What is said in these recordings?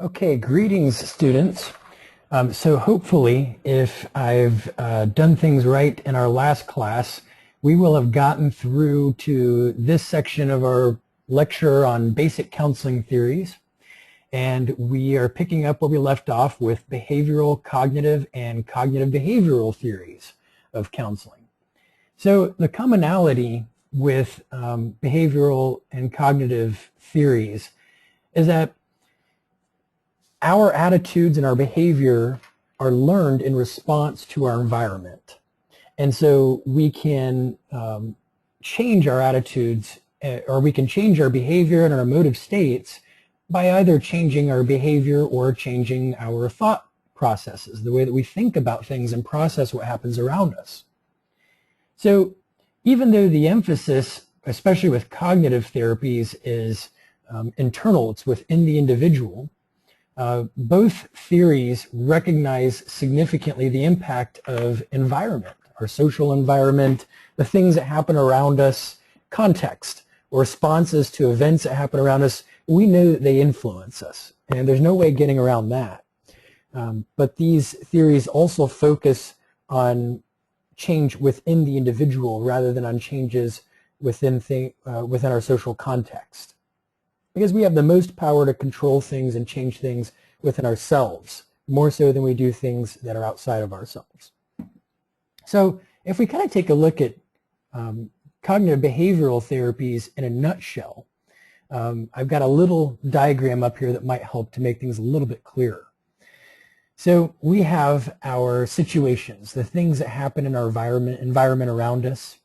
Okay, greetings, students. So hopefully, if I've done things right in our last class, we will have gotten through to this section of our lecture on basic counseling theories. And we are picking up where we left off with behavioral, cognitive, and cognitive behavioral theories of counseling. So the commonality with behavioral and cognitive theories is that our attitudes and our behavior are learned in response to our environment. And so we can change our attitudes or we can change our behavior and our emotive states by either changing our behavior or changing our thought processes, the way that we think about things and process what happens around us. So even though the emphasis, especially with cognitive therapies, is internal, it's within the individual, both theories recognize significantly the impact of environment, our social environment, the things that happen around us, context, or responses to events that happen around us. We know that they influence us, and there's no way getting around that. But these theories also focus on change within the individual rather than on changes within our social context. Because we have the most power to control things and change things within ourselves, more so than we do things that are outside of ourselves. So if we kind of take a look at cognitive behavioral therapies in a nutshell, I've got a little diagram up here that might help to make things a little bit clearer. So we have our situations, the things that happen in our environment around us.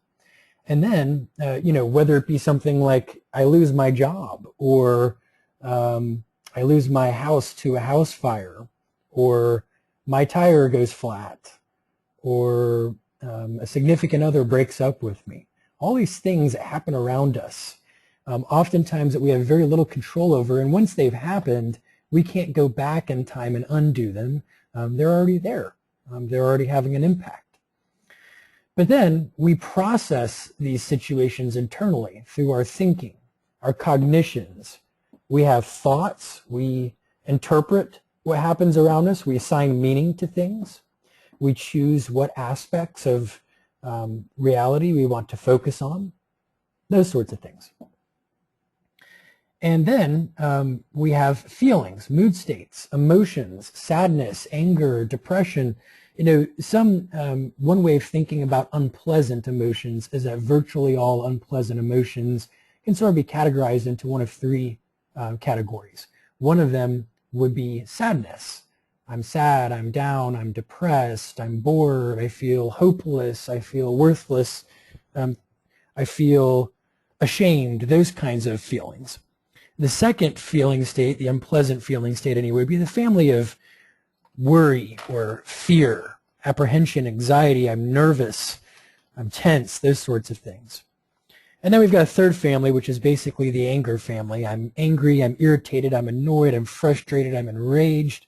And then, whether it be something like I lose my job, or I lose my house to a house fire, or my tire goes flat, or a significant other breaks up with me. All these things that happen around us, oftentimes that we have very little control over, and once they've happened, we can't go back in time and undo them. They're already there. They're already having an impact. But then we process these situations internally through our thinking, our cognitions. We have thoughts. We interpret what happens around us. We assign meaning to things. We choose what aspects of reality we want to focus on, those sorts of things. And then we have feelings, mood states, emotions, sadness, anger, depression. One way of thinking about unpleasant emotions is that virtually all unpleasant emotions can sort of be categorized into one of three categories. One of them would be sadness. I'm sad, I'm down, I'm depressed, I'm bored, I feel hopeless, I feel worthless, I feel ashamed, those kinds of feelings. The second feeling state, the unpleasant feeling state anyway, would be the family of worry or fear, apprehension, anxiety, I'm nervous, I'm tense, those sorts of things. And then we've got a third family, which is basically the anger family. I'm angry, I'm irritated, I'm annoyed, I'm frustrated, I'm enraged.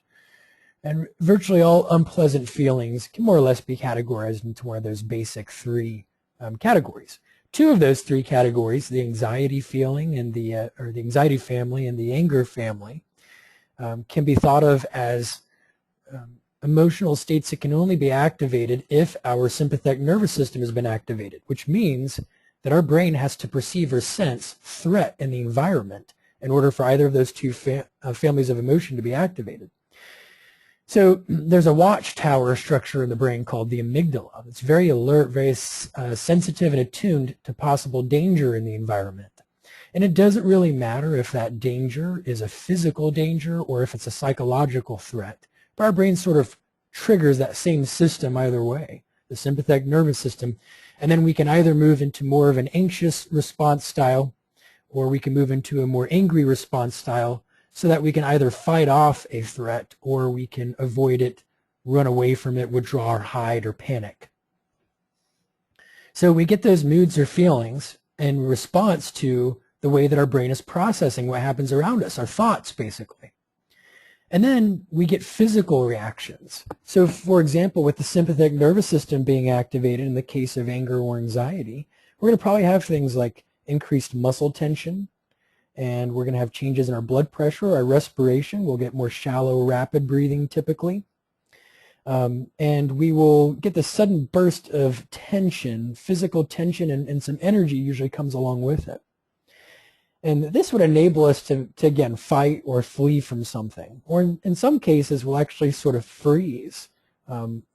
And virtually all unpleasant feelings can more or less be categorized into one of those basic three categories. Two of those three categories, the anxiety feeling and the anxiety family and the anger family, can be thought of as emotional states that can only be activated if our sympathetic nervous system has been activated, which means that our brain has to perceive or sense threat in the environment in order for either of those two families of emotion to be activated. So there's a watchtower structure in the brain called the amygdala. It's very alert, very sensitive and attuned to possible danger in the environment. And it doesn't really matter if that danger is a physical danger or if it's a psychological threat. But our brain sort of triggers that same system either way, the sympathetic nervous system. And then we can either move into more of an anxious response style, or we can move into a more angry response style, so that we can either fight off a threat or we can avoid it, run away from it, withdraw or hide or panic. So we get those moods or feelings in response to the way that our brain is processing what happens around us, our thoughts basically. And then we get physical reactions. So for example, with the sympathetic nervous system being activated in the case of anger or anxiety, we're going to probably have things like increased muscle tension, and we're going to have changes in our blood pressure, our respiration. We'll get more shallow, rapid breathing typically. And we will get the sudden burst of tension, physical tension, and some energy usually comes along with it. And this would enable us to again, fight or flee from something. Or in some cases, we'll actually sort of freeze,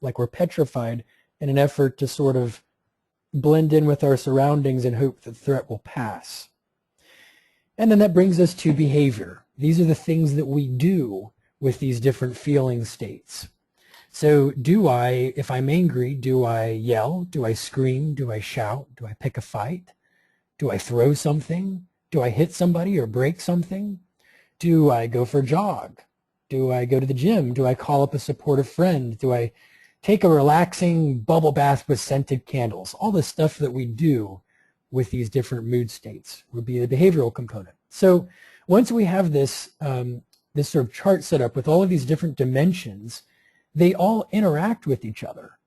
like we're petrified, in an effort to sort of blend in with our surroundings and hope that the threat will pass. And then that brings us to behavior. These are the things that we do with these different feeling states. So if I'm angry, do I yell? Do I scream? Do I shout? Do I pick a fight? Do I throw something? Do I hit somebody or break something? Do I go for a jog? Do I go to the gym? Do I call up a supportive friend? Do I take a relaxing bubble bath with scented candles? All the stuff that we do with these different mood states would be the behavioral component. So once we have this, this sort of chart set up with all of these different dimensions, they all interact with each other.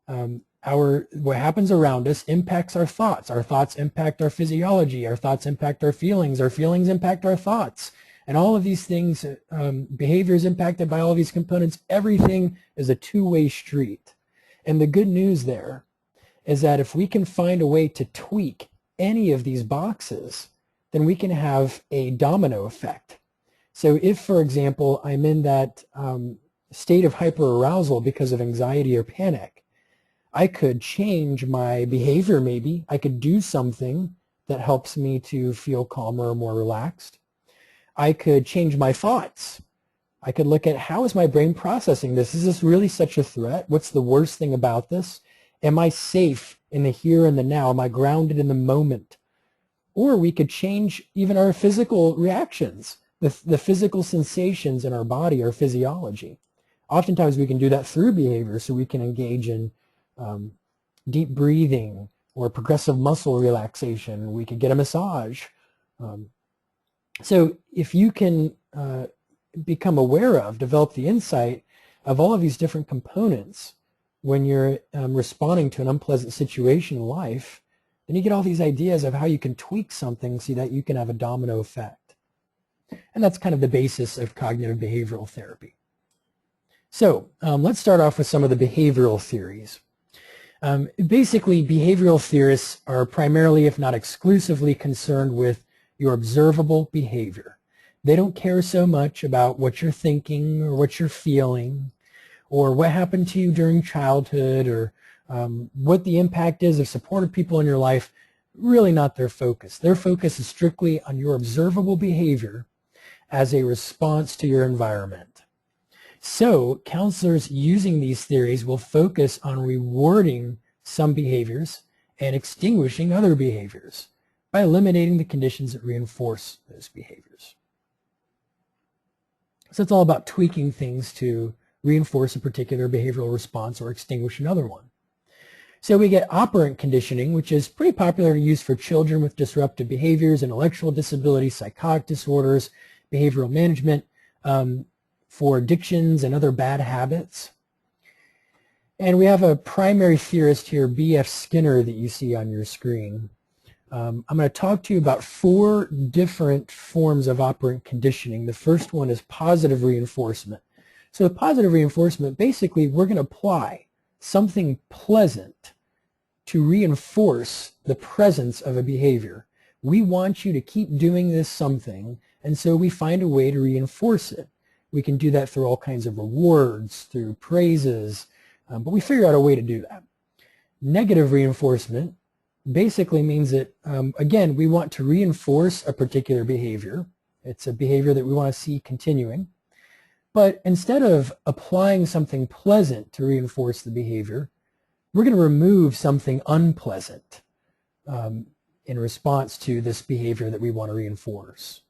What happens around us impacts our thoughts impact our physiology, our thoughts impact our feelings impact our thoughts, and all of these things, behavior is impacted by all of these components. Everything is a two-way street. And the good news there is that if we can find a way to tweak any of these boxes, then we can have a domino effect. So if, for example, I'm in that state of hyperarousal because of anxiety or panic, I could change my behavior maybe. I could do something that helps me to feel calmer or more relaxed. I could change my thoughts. I could look at, how is my brain processing this? Is this really such a threat? What's the worst thing about this? Am I safe in the here and the now? Am I grounded in the moment? Or we could change even our physical reactions, the physical sensations in our body, our physiology. Oftentimes we can do that through behavior, so we can engage in deep breathing or progressive muscle relaxation. We could get a massage. So if you can become aware of, develop the insight of all of these different components when you're responding to an unpleasant situation in life, then you get all these ideas of how you can tweak something so that you can have a domino effect. And that's kind of the basis of cognitive behavioral therapy. So let's start off with some of the behavioral theories. Basically, behavioral theorists are primarily, if not exclusively, concerned with your observable behavior. They don't care so much about what you're thinking or what you're feeling or what happened to you during childhood or what the impact is of supportive people in your life. Really not their focus. Their focus is strictly on your observable behavior as a response to your environment. So counselors using these theories will focus on rewarding some behaviors and extinguishing other behaviors by eliminating the conditions that reinforce those behaviors. So it's all about tweaking things to reinforce a particular behavioral response or extinguish another one. So we get operant conditioning, which is pretty popular to use for children with disruptive behaviors, intellectual disabilities, psychotic disorders, behavioral management, for addictions and other bad habits. And we have a primary theorist here, B.F. Skinner, that you see on your screen. I'm going to talk to you about 4 different forms of operant conditioning. The first one is positive reinforcement. So with positive reinforcement, basically we're going to apply something pleasant to reinforce the presence of a behavior. We want you to keep doing this something, and so we find a way to reinforce it. We can do that through all kinds of rewards, through praises, but we figure out a way to do that. Negative reinforcement basically means that, again, we want to reinforce a particular behavior. It's a behavior that we want to see continuing. But instead of applying something pleasant to reinforce the behavior, we're going to remove something unpleasant in response to this behavior that we want to reinforce.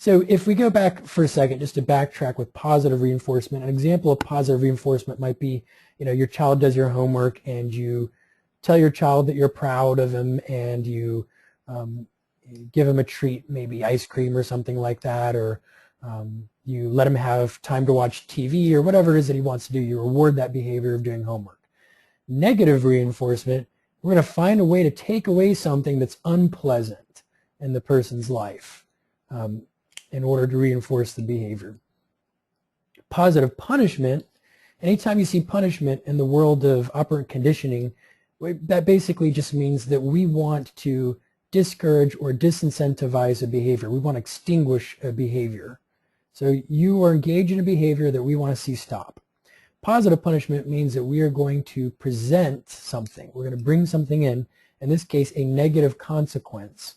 So if we go back for a second, just to backtrack with positive reinforcement, an example of positive reinforcement might be, your child does your homework and you tell your child that you're proud of him and you give him a treat, maybe ice cream or something like that, or you let him have time to watch TV or whatever it is that he wants to do. You reward that behavior of doing homework. Negative reinforcement, we're going to find a way to take away something that's unpleasant in the person's life. in order to reinforce the behavior. Positive punishment, anytime you see punishment in the world of operant conditioning, that basically just means that we want to discourage or disincentivize a behavior. We want to extinguish a behavior. So you are engaged in a behavior that we want to see stop. Positive punishment means that we are going to present something. We're going to bring something in this case, a negative consequence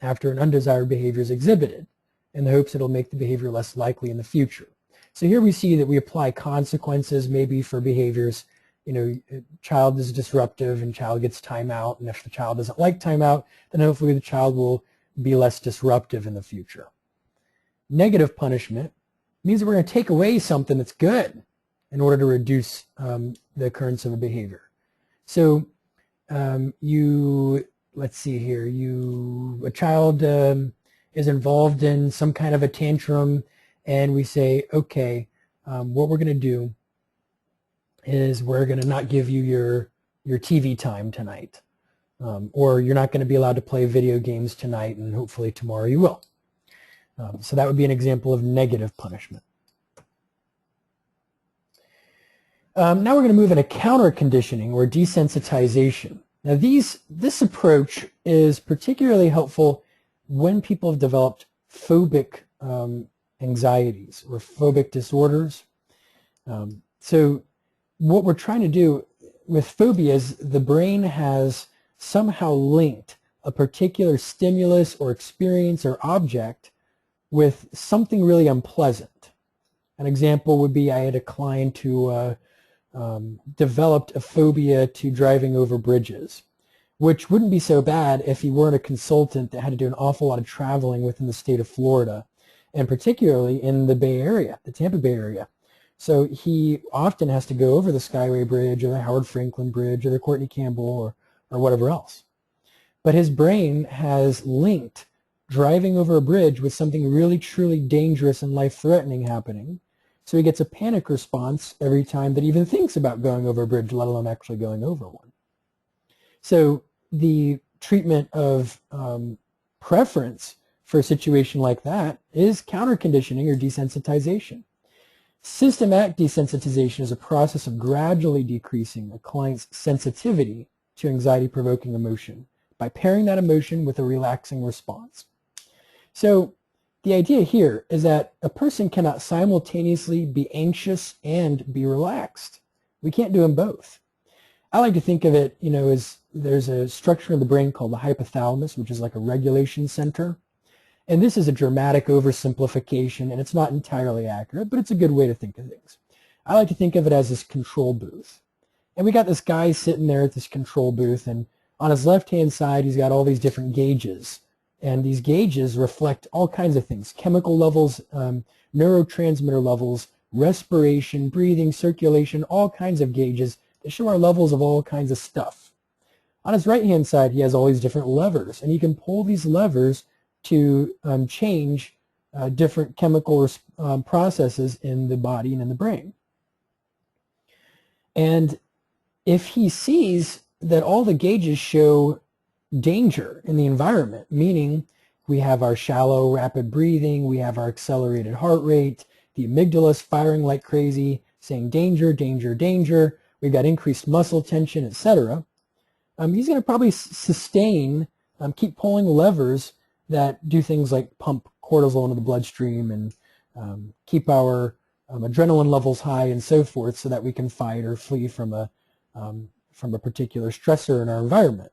after an undesired behavior is exhibited, in the hopes it'll make the behavior less likely in the future. So here we see that we apply consequences maybe for behaviors. You know, a child is disruptive and child gets timeout, and if the child doesn't like timeout, then hopefully the child will be less disruptive in the future. Negative punishment means that we're going to take away something that's good in order to reduce the occurrence of a behavior. So let's see here, a child is involved in some kind of a tantrum, and we say, okay, what we're going to do is we're going to not give you your TV time tonight, or you're not going to be allowed to play video games tonight, and hopefully tomorrow you will. So that would be an example of negative punishment. Now we're going to move into counter conditioning or desensitization. Now this approach is particularly helpful when people have developed phobic anxieties or phobic disorders. So what we're trying to do with phobias, the brain has somehow linked a particular stimulus or experience or object with something really unpleasant. An example would be I had a client who developed a phobia to driving over bridges, which wouldn't be so bad if he weren't a consultant that had to do an awful lot of traveling within the state of Florida, and particularly in the Bay Area, the Tampa Bay area. So he often has to go over the Skyway Bridge or the Howard Franklin Bridge or the Courtney Campbell or whatever else. But his brain has linked driving over a bridge with something really truly dangerous and life-threatening happening. So he gets a panic response every time that he even thinks about going over a bridge, let alone actually going over one. So the treatment of preference for a situation like that is counter-conditioning or desensitization. Systematic desensitization is a process of gradually decreasing a client's sensitivity to anxiety-provoking emotion by pairing that emotion with a relaxing response. So the idea here is that a person cannot simultaneously be anxious and be relaxed. We can't do them both. I like to think of it, as there's a structure in the brain called the hypothalamus, which is like a regulation center. And this is a dramatic oversimplification, and it's not entirely accurate, but it's a good way to think of things. I like to think of it as this control booth. And we got this guy sitting there at this control booth, and on his left-hand side, he's got all these different gauges. And these gauges reflect all kinds of things: chemical levels, neurotransmitter levels, respiration, breathing, circulation, all kinds of gauges that show our levels of all kinds of stuff. On his right-hand side, he has all these different levers, and he can pull these levers to change different chemical processes in the body and in the brain. And if he sees that all the gauges show danger in the environment, meaning we have our shallow, rapid breathing, we have our accelerated heart rate, the amygdala's firing like crazy, saying danger, danger, danger, we've got increased muscle tension, etc. He's going to probably sustain, keep pulling levers that do things like pump cortisol into the bloodstream and keep our adrenaline levels high and so forth, so that we can fight or flee from a particular stressor in our environment.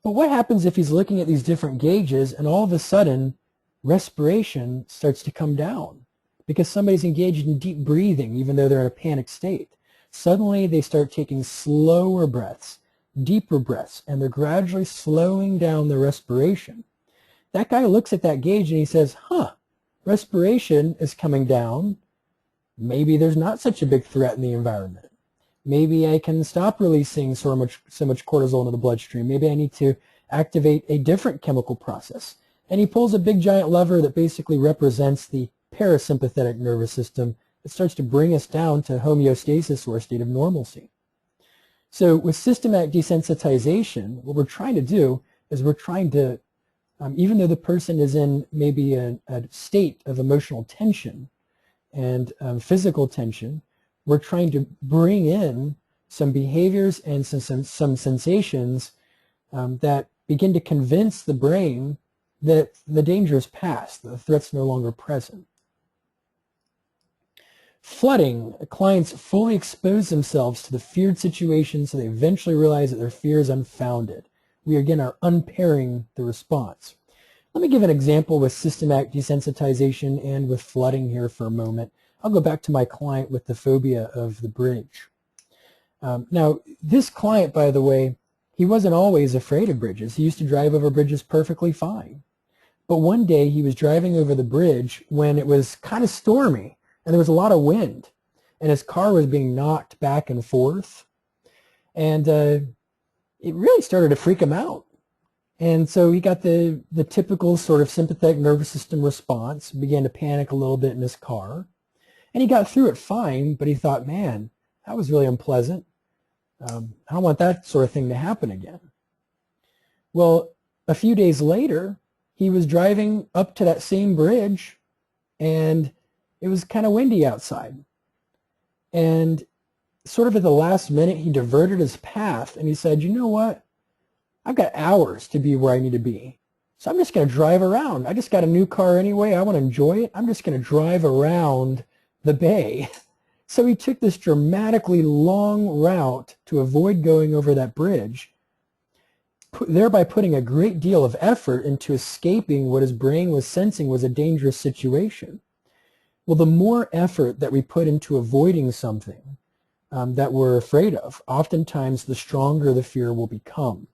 But what happens if he's looking at these different gauges and all of a sudden respiration starts to come down because somebody's engaged in deep breathing even though they're in a panic state? Suddenly they start taking slower breaths, deeper breaths, and they're gradually slowing down their respiration. That guy looks at that gauge and he says, respiration is coming down. Maybe there's not such a big threat in the environment. Maybe I can stop releasing so much cortisol into the bloodstream. Maybe I need to activate a different chemical process. And he pulls a big giant lever that basically represents the parasympathetic nervous system. It starts to bring us down to homeostasis, or a state of normalcy. So with systematic desensitization, what we're trying to do is we're trying to even though the person is in maybe a state of emotional tension and physical tension, we're trying to bring in some behaviors and some sensations that begin to convince the brain that the danger is past, the threat's no longer present. Flooding, clients fully expose themselves to the feared situation so they eventually realize that their fear is unfounded. We again are unpairing the response. Let me give an example with systematic desensitization and with flooding here for a moment. I'll go back to my client with the phobia of the bridge. Now, this client, by the way, he wasn't always afraid of bridges. He used to drive over bridges perfectly fine. But one day he was driving over the bridge when it was kind of stormy and there was a lot of wind, and his car was being knocked back and forth, and it really started to freak him out. And so he got the typical sort of sympathetic nervous system response, began to panic a little bit in his car, and he got through it fine, but he thought, man, that was really unpleasant. I don't want that sort of thing to happen again. Well, a few days later, he was driving up to that same bridge, and it was kind of windy outside. And sort of at the last minute, he diverted his path, and he said, you know what? I've got hours to be where I need to be. So I'm just going to drive around. I just got a new car anyway. I want to enjoy it. I'm just going to drive around the bay. So he took this dramatically long route to avoid going over that bridge, thereby putting a great deal of effort into escaping what his brain was sensing was a dangerous situation. Well, the more effort that we put into avoiding something that we're afraid of, oftentimes the stronger the fear will become.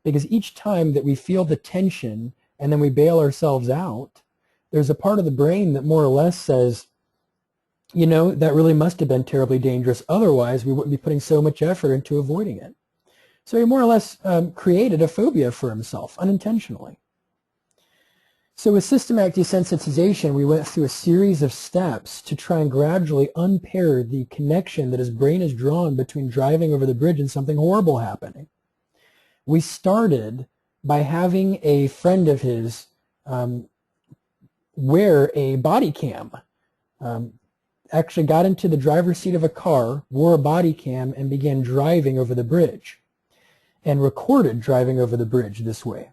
Because each time that we feel the tension and then we bail ourselves out, there's a part of the brain that more or less says, you know, that really must have been terribly dangerous. Otherwise, we wouldn't be putting so much effort into avoiding it. So he more or less created a phobia for himself unintentionally. So with systematic desensitization, we went through a series of steps to try and gradually unpair the connection that his brain has drawn between driving over the bridge and something horrible happening. We started by having a friend of his wear a body cam. Actually got into the driver's seat of a car, wore a body cam, and began driving over the bridge, and recorded driving over the bridge this way.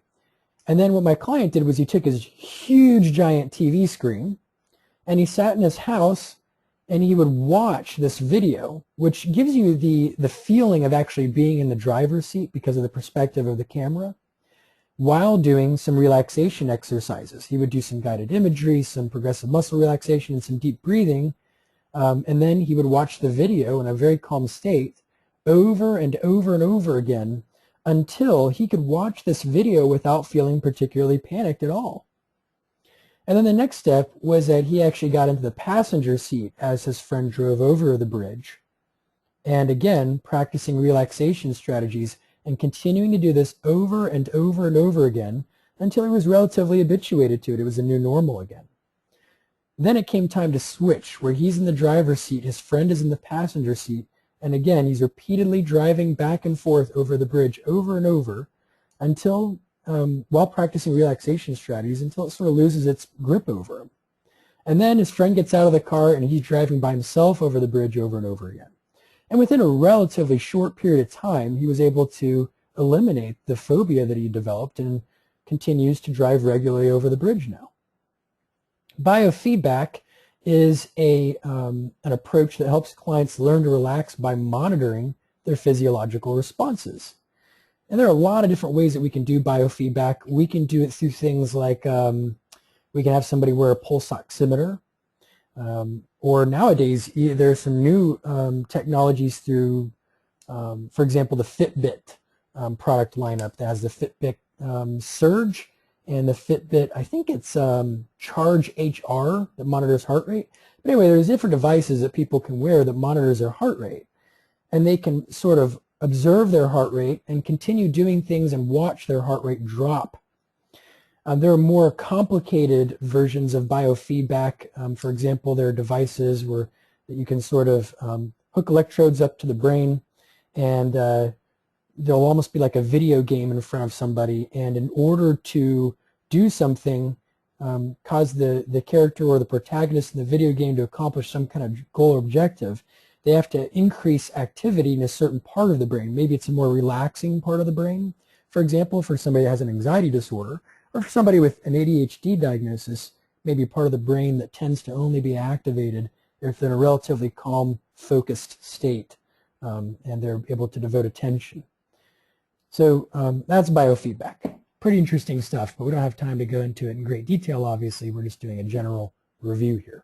And then what my client did was he took his huge giant TV screen and he sat in his house and he would watch this video, which gives you the feeling of actually being in the driver's seat because of the perspective of the camera, while doing some relaxation exercises. He would do some guided imagery, some progressive muscle relaxation, and some deep breathing. And then he would watch the video in a very calm state over and over and over again until he could watch this video without feeling particularly panicked at all. And then the next step was that he actually got into the passenger seat as his friend drove over the bridge. And again, practicing relaxation strategies and continuing to do this over and over and over again until he was relatively habituated to it. It was a new normal again. Then it came time to switch, where he's in the driver's seat, his friend is in the passenger seat, and again, he's repeatedly driving back and forth over the bridge over and over until, while practicing relaxation strategies, until it sort of loses its grip over him. And then his friend gets out of the car and he's driving by himself over the bridge over and over again. And within a relatively short period of time, he was able to eliminate the phobia that he developed and continues to drive regularly over the bridge now. Biofeedback is an approach that helps clients learn to relax by monitoring their physiological responses. And there are a lot of different ways that we can do biofeedback. We can do it through things like we can have somebody wear a pulse oximeter, or nowadays there's some new technologies through, for example, the Fitbit product lineup that has the Fitbit Surge and the Fitbit, I think it's Charge HR that monitors heart rate. But anyway, there's different devices that people can wear that monitors their heart rate. And they can sort of observe their heart rate and continue doing things and watch their heart rate drop. There are more complicated versions of biofeedback. For example, there are devices that you can sort of hook electrodes up to the brain, and there'll almost be like a video game in front of somebody, and in order to do something, cause the character or the protagonist in the video game to accomplish some kind of goal or objective, they have to increase activity in a certain part of the brain. Maybe it's a more relaxing part of the brain. For example, for somebody who has an anxiety disorder, or for somebody with an ADHD diagnosis, maybe part of the brain that tends to only be activated if they're in a relatively calm, focused state, and they're able to devote attention. So that's biofeedback. Pretty interesting stuff, but we don't have time to go into it in great detail, obviously. We're just doing a general review here.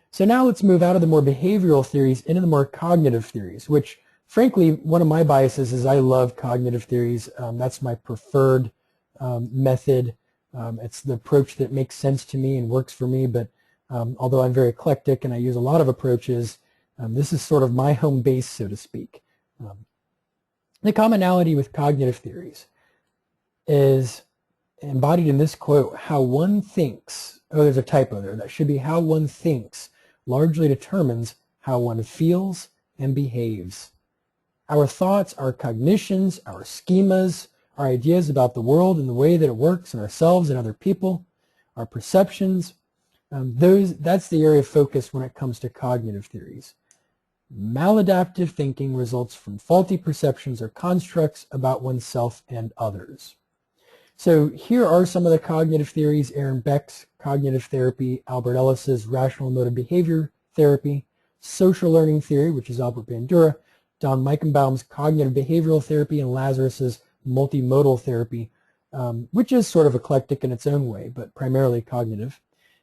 So now let's move out of the more behavioral theories into the more cognitive theories, which, frankly, one of my biases is I love cognitive theories. That's my preferred method. It's the approach that makes sense to me and works for me, but although I'm very eclectic and I use a lot of approaches, this is sort of my home base, so to speak. The commonality with cognitive theories is embodied in this quote: how one thinks, oh, there's a typo there, that should be how one thinks largely determines how one feels and behaves. Our thoughts, our cognitions, our schemas, our ideas about the world and the way that it works and ourselves and other people, our perceptions, that's the area of focus when it comes to cognitive theories. Maladaptive thinking results from faulty perceptions or constructs about oneself and others. So here are some of the cognitive theories: Aaron Beck's cognitive therapy, Albert Ellis's rational emotive behavior therapy, social learning theory, which is Albert Bandura, Don Meichenbaum's cognitive behavioral therapy, and Lazarus's multimodal therapy, which is sort of eclectic in its own way, but primarily cognitive.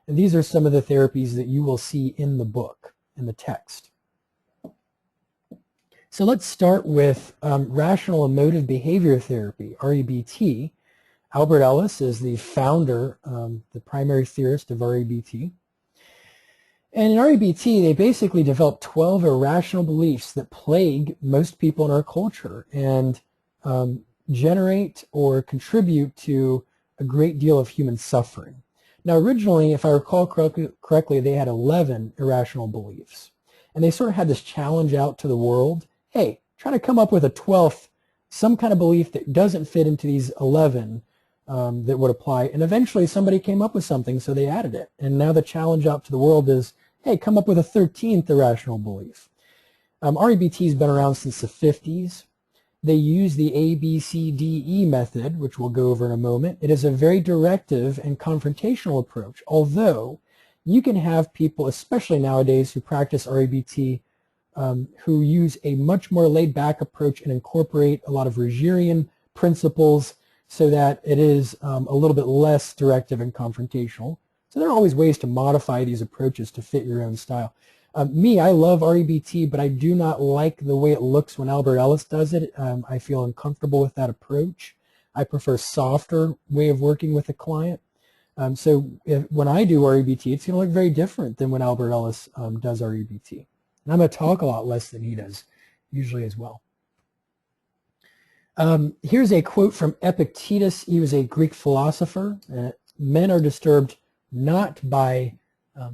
And these are some of the therapies that you will see in the book, in the text. So let's start with rational emotive behavior therapy, REBT. Albert Ellis is the founder, the primary theorist of REBT. And in REBT, they basically developed 12 irrational beliefs that plague most people in our culture and generate or contribute to a great deal of human suffering. Now, originally, if I recall correctly, they had 11 irrational beliefs. And they sort of had this challenge out to the world: hey, try to come up with a 12th, some kind of belief that doesn't fit into these 11 that would apply. And eventually somebody came up with something, so they added it. And now the challenge out to the world is, hey, come up with a 13th irrational belief. REBT has been around since the 50s. They use the ABCDE method, which we'll go over in a moment. It is a very directive and confrontational approach, although you can have people, especially nowadays, who practice REBT, who use a much more laid-back approach and incorporate a lot of Rogerian principles so that it is a little bit less directive and confrontational. So there are always ways to modify these approaches to fit your own style. I love REBT, but I do not like the way it looks when Albert Ellis does it. I feel uncomfortable with that approach. I prefer a softer way of working with a client. When I do REBT, it's going to look very different than when Albert Ellis does REBT. And I'm going to talk a lot less than he does, usually as well. Here's a quote from Epictetus. He was a Greek philosopher. Men are disturbed not by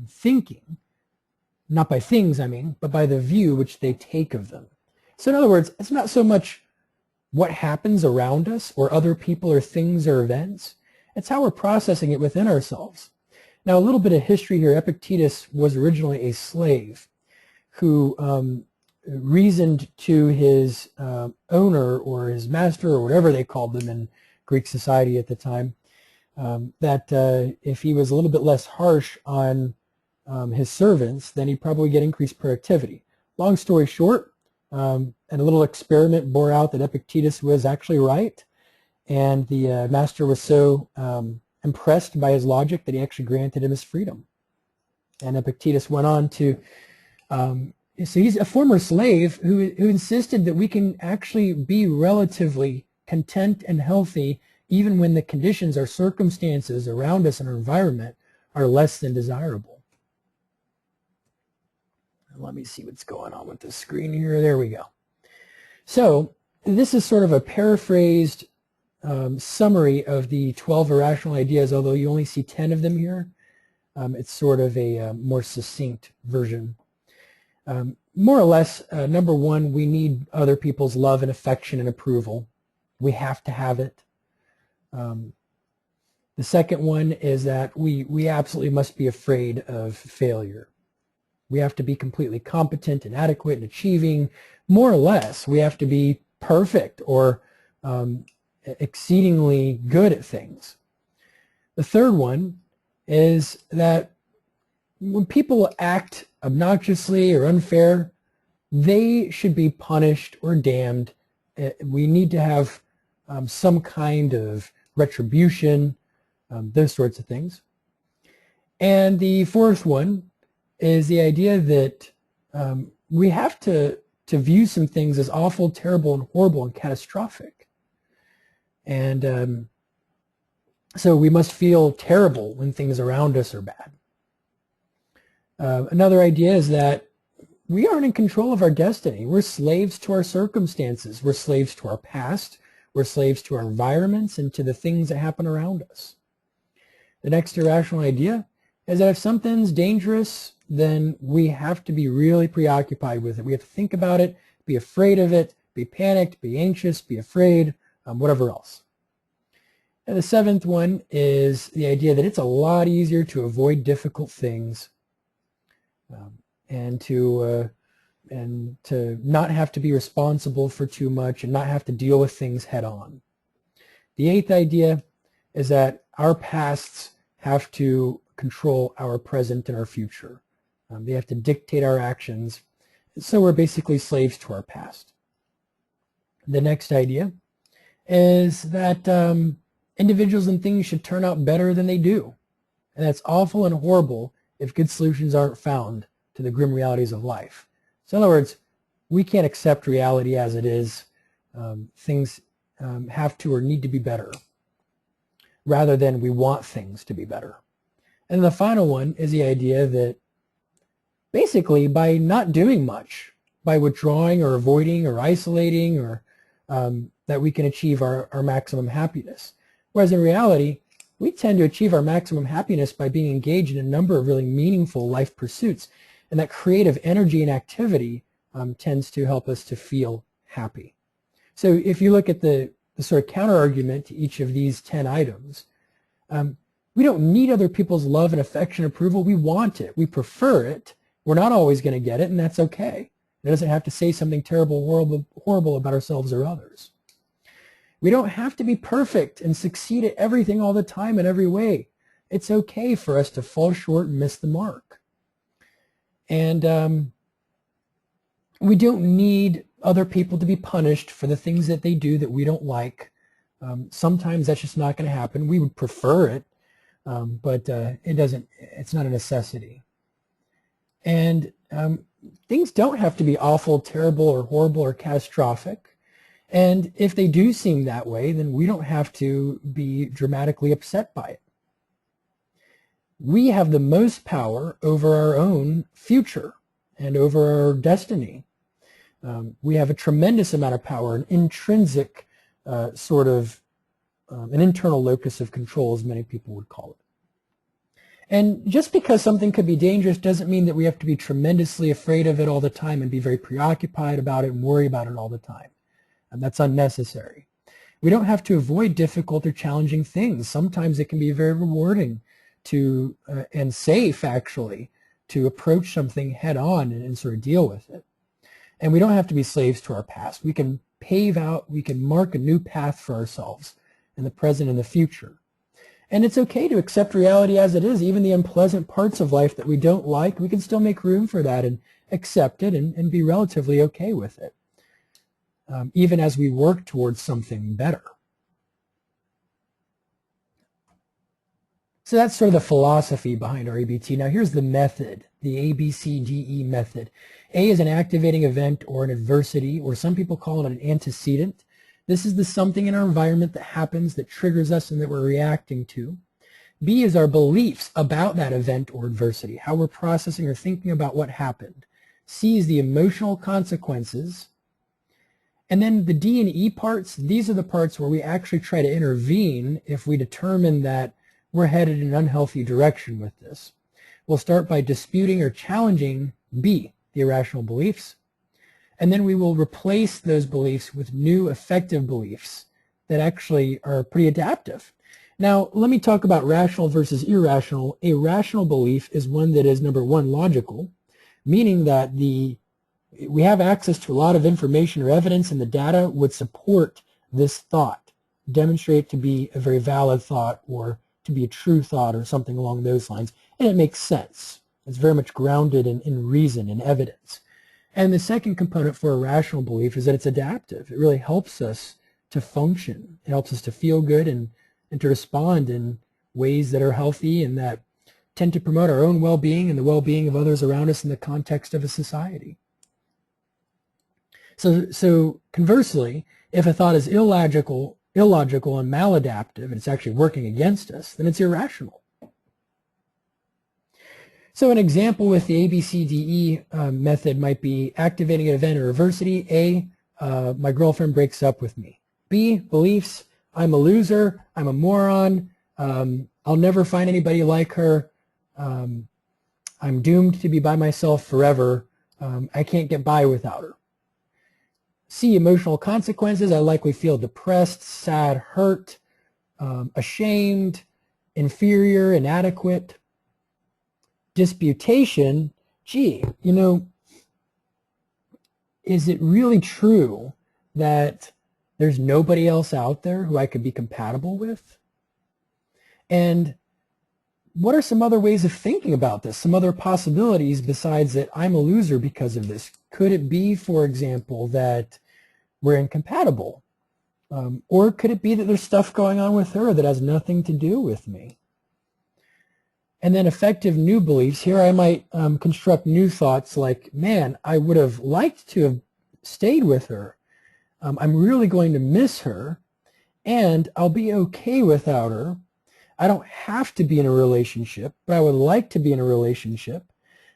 thinking, not by things, I mean, but by the view which they take of them. So in other words, it's not so much what happens around us or other people or things or events. It's how we're processing it within ourselves. Now, a little bit of history here. Epictetus was originally a slave who reasoned to his owner or his master or whatever they called them in Greek society at the time, that if he was a little bit less harsh on his servants, then he'd probably get increased productivity. Long story short, and a little experiment bore out that Epictetus was actually right, and the master was so impressed by his logic that he actually granted him his freedom. And Epictetus went on to, so he's a former slave who insisted that we can actually be relatively content and healthy even when the conditions or circumstances around us in our environment are less than desirable. Let me see what's going on with the screen here. There we go. So this is sort of a paraphrased summary of the 12 irrational ideas, although you only see 10 of them here. It's sort of a more succinct version. More or less, number one, we need other people's love and affection and approval. We have to have it. The second one is that we absolutely must be afraid of failure. We have to be completely competent and adequate in achieving, more or less. We have to be perfect or exceedingly good at things. The third one is that when people act obnoxiously or unfair, they should be punished or damned. We need to have some kind of retribution, those sorts of things. And the fourth one is the idea that we have to view some things as awful, terrible, and horrible and catastrophic. And so we must feel terrible when things around us are bad. Another idea is that we aren't in control of our destiny. We're slaves to our circumstances. We're slaves to our past. We're slaves to our environments and to the things that happen around us. The next irrational idea is that if something's dangerous, then we have to be really preoccupied with it. We have to think about it, be afraid of it, be panicked, be anxious, be afraid, whatever else. And the seventh one is the idea that it's a lot easier to avoid difficult things and to not have to be responsible for too much and not have to deal with things head on. The eighth idea is that our pasts have to control our present and our future. They have to dictate our actions. So we're basically slaves to our past. The next idea is that individuals and things should turn out better than they do. And that's awful and horrible if good solutions aren't found to the grim realities of life. So in other words, we can't accept reality as it is. Things have to or need to be better, rather than we want things to be better. And the final one is the idea that basically by not doing much, by withdrawing or avoiding or isolating, or that we can achieve our maximum happiness. Whereas in reality, we tend to achieve our maximum happiness by being engaged in a number of really meaningful life pursuits. And that creative energy and activity tends to help us to feel happy. So if you look at the sort of counter argument to each of these 10 items, we don't need other people's love and affection and approval. We want it. We prefer it. We're not always going to get it, and that's okay. It doesn't have to say something terrible, horrible about ourselves or others. We don't have to be perfect and succeed at everything all the time in every way. It's okay for us to fall short and miss the mark. And we don't need other people to be punished for the things that they do that we don't like. Sometimes that's just not going to happen. We would prefer it, but it's not a necessity. And things don't have to be awful, terrible, or horrible, or catastrophic. And if they do seem that way, then we don't have to be dramatically upset by it. We have the most power over our own future and over our destiny. We have a tremendous amount of power, an intrinsic sort of an internal locus of control, as many people would call it. And just because something could be dangerous doesn't mean that we have to be tremendously afraid of it all the time and be very preoccupied about it and worry about it all the time. And that's unnecessary. We don't have to avoid difficult or challenging things. Sometimes it can be very rewarding to, and safe actually, to approach something head on and sort of deal with it. And we don't have to be slaves to our past. We can we can mark a new path for ourselves in the present and the future. And it's okay to accept reality as it is. Even the unpleasant parts of life that we don't like, we can still make room for that and accept it and be relatively okay with it, even as we work towards something better. So that's sort of the philosophy behind our ABT. Now here's the method, the ABCDE method. A is an activating event or an adversity, or some people call it an antecedent. This is the something in our environment that happens that triggers us and that we're reacting to. B is our beliefs about that event or adversity, how we're processing or thinking about what happened. C is the emotional consequences. And then the D and E parts, these are the parts where we actually try to intervene if we determine that we're headed in an unhealthy direction with this. We'll start by disputing or challenging B, the irrational beliefs, and then we will replace those beliefs with new effective beliefs that actually are pretty adaptive. Now, let me talk about rational versus irrational. A rational belief is one that is, number one, logical, meaning that we have access to a lot of information or evidence, and the data would support this thought, demonstrate to be a very valid thought or to be a true thought or something along those lines, and it makes sense. It's very much grounded in reason and evidence. And the second component for a rational belief is that it's adaptive. It really helps us to function. It helps us to feel good and to respond in ways that are healthy and that tend to promote our own well-being and the well-being of others around us in the context of a society. So conversely, if a thought is illogical and maladaptive, and it's actually working against us, then it's irrational. So an example with the ABCDE method might be activating an event or adversity. A, my girlfriend breaks up with me. B, beliefs, I'm a loser, I'm a moron, I'll never find anybody like her, I'm doomed to be by myself forever, I can't get by without her. C, emotional consequences, I likely feel depressed, sad, hurt, ashamed, inferior, inadequate. Disputation, gee, you know, is it really true that there's nobody else out there who I could be compatible with? And what are some other ways of thinking about this? Some other possibilities besides that I'm a loser because of this? Could it be, for example, that we're incompatible? Or could it be that there's stuff going on with her that has nothing to do with me? And then effective new beliefs. Here I might construct new thoughts like, man, I would have liked to have stayed with her. I'm really going to miss her, and I'll be okay without her. I don't have to be in a relationship, but I would like to be in a relationship.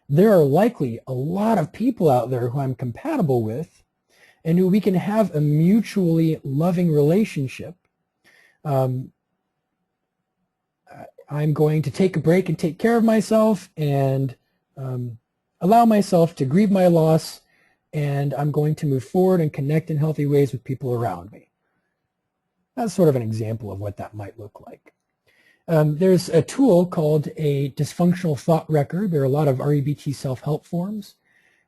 There are likely a lot of people out there who I'm compatible with and who we can have a mutually loving relationship. I'm going to take a break and take care of myself and allow myself to grieve my loss, and I'm going to move forward and connect in healthy ways with people around me. That's sort of an example of what that might look like. There's a tool called a dysfunctional thought record. There are a lot of REBT self-help forms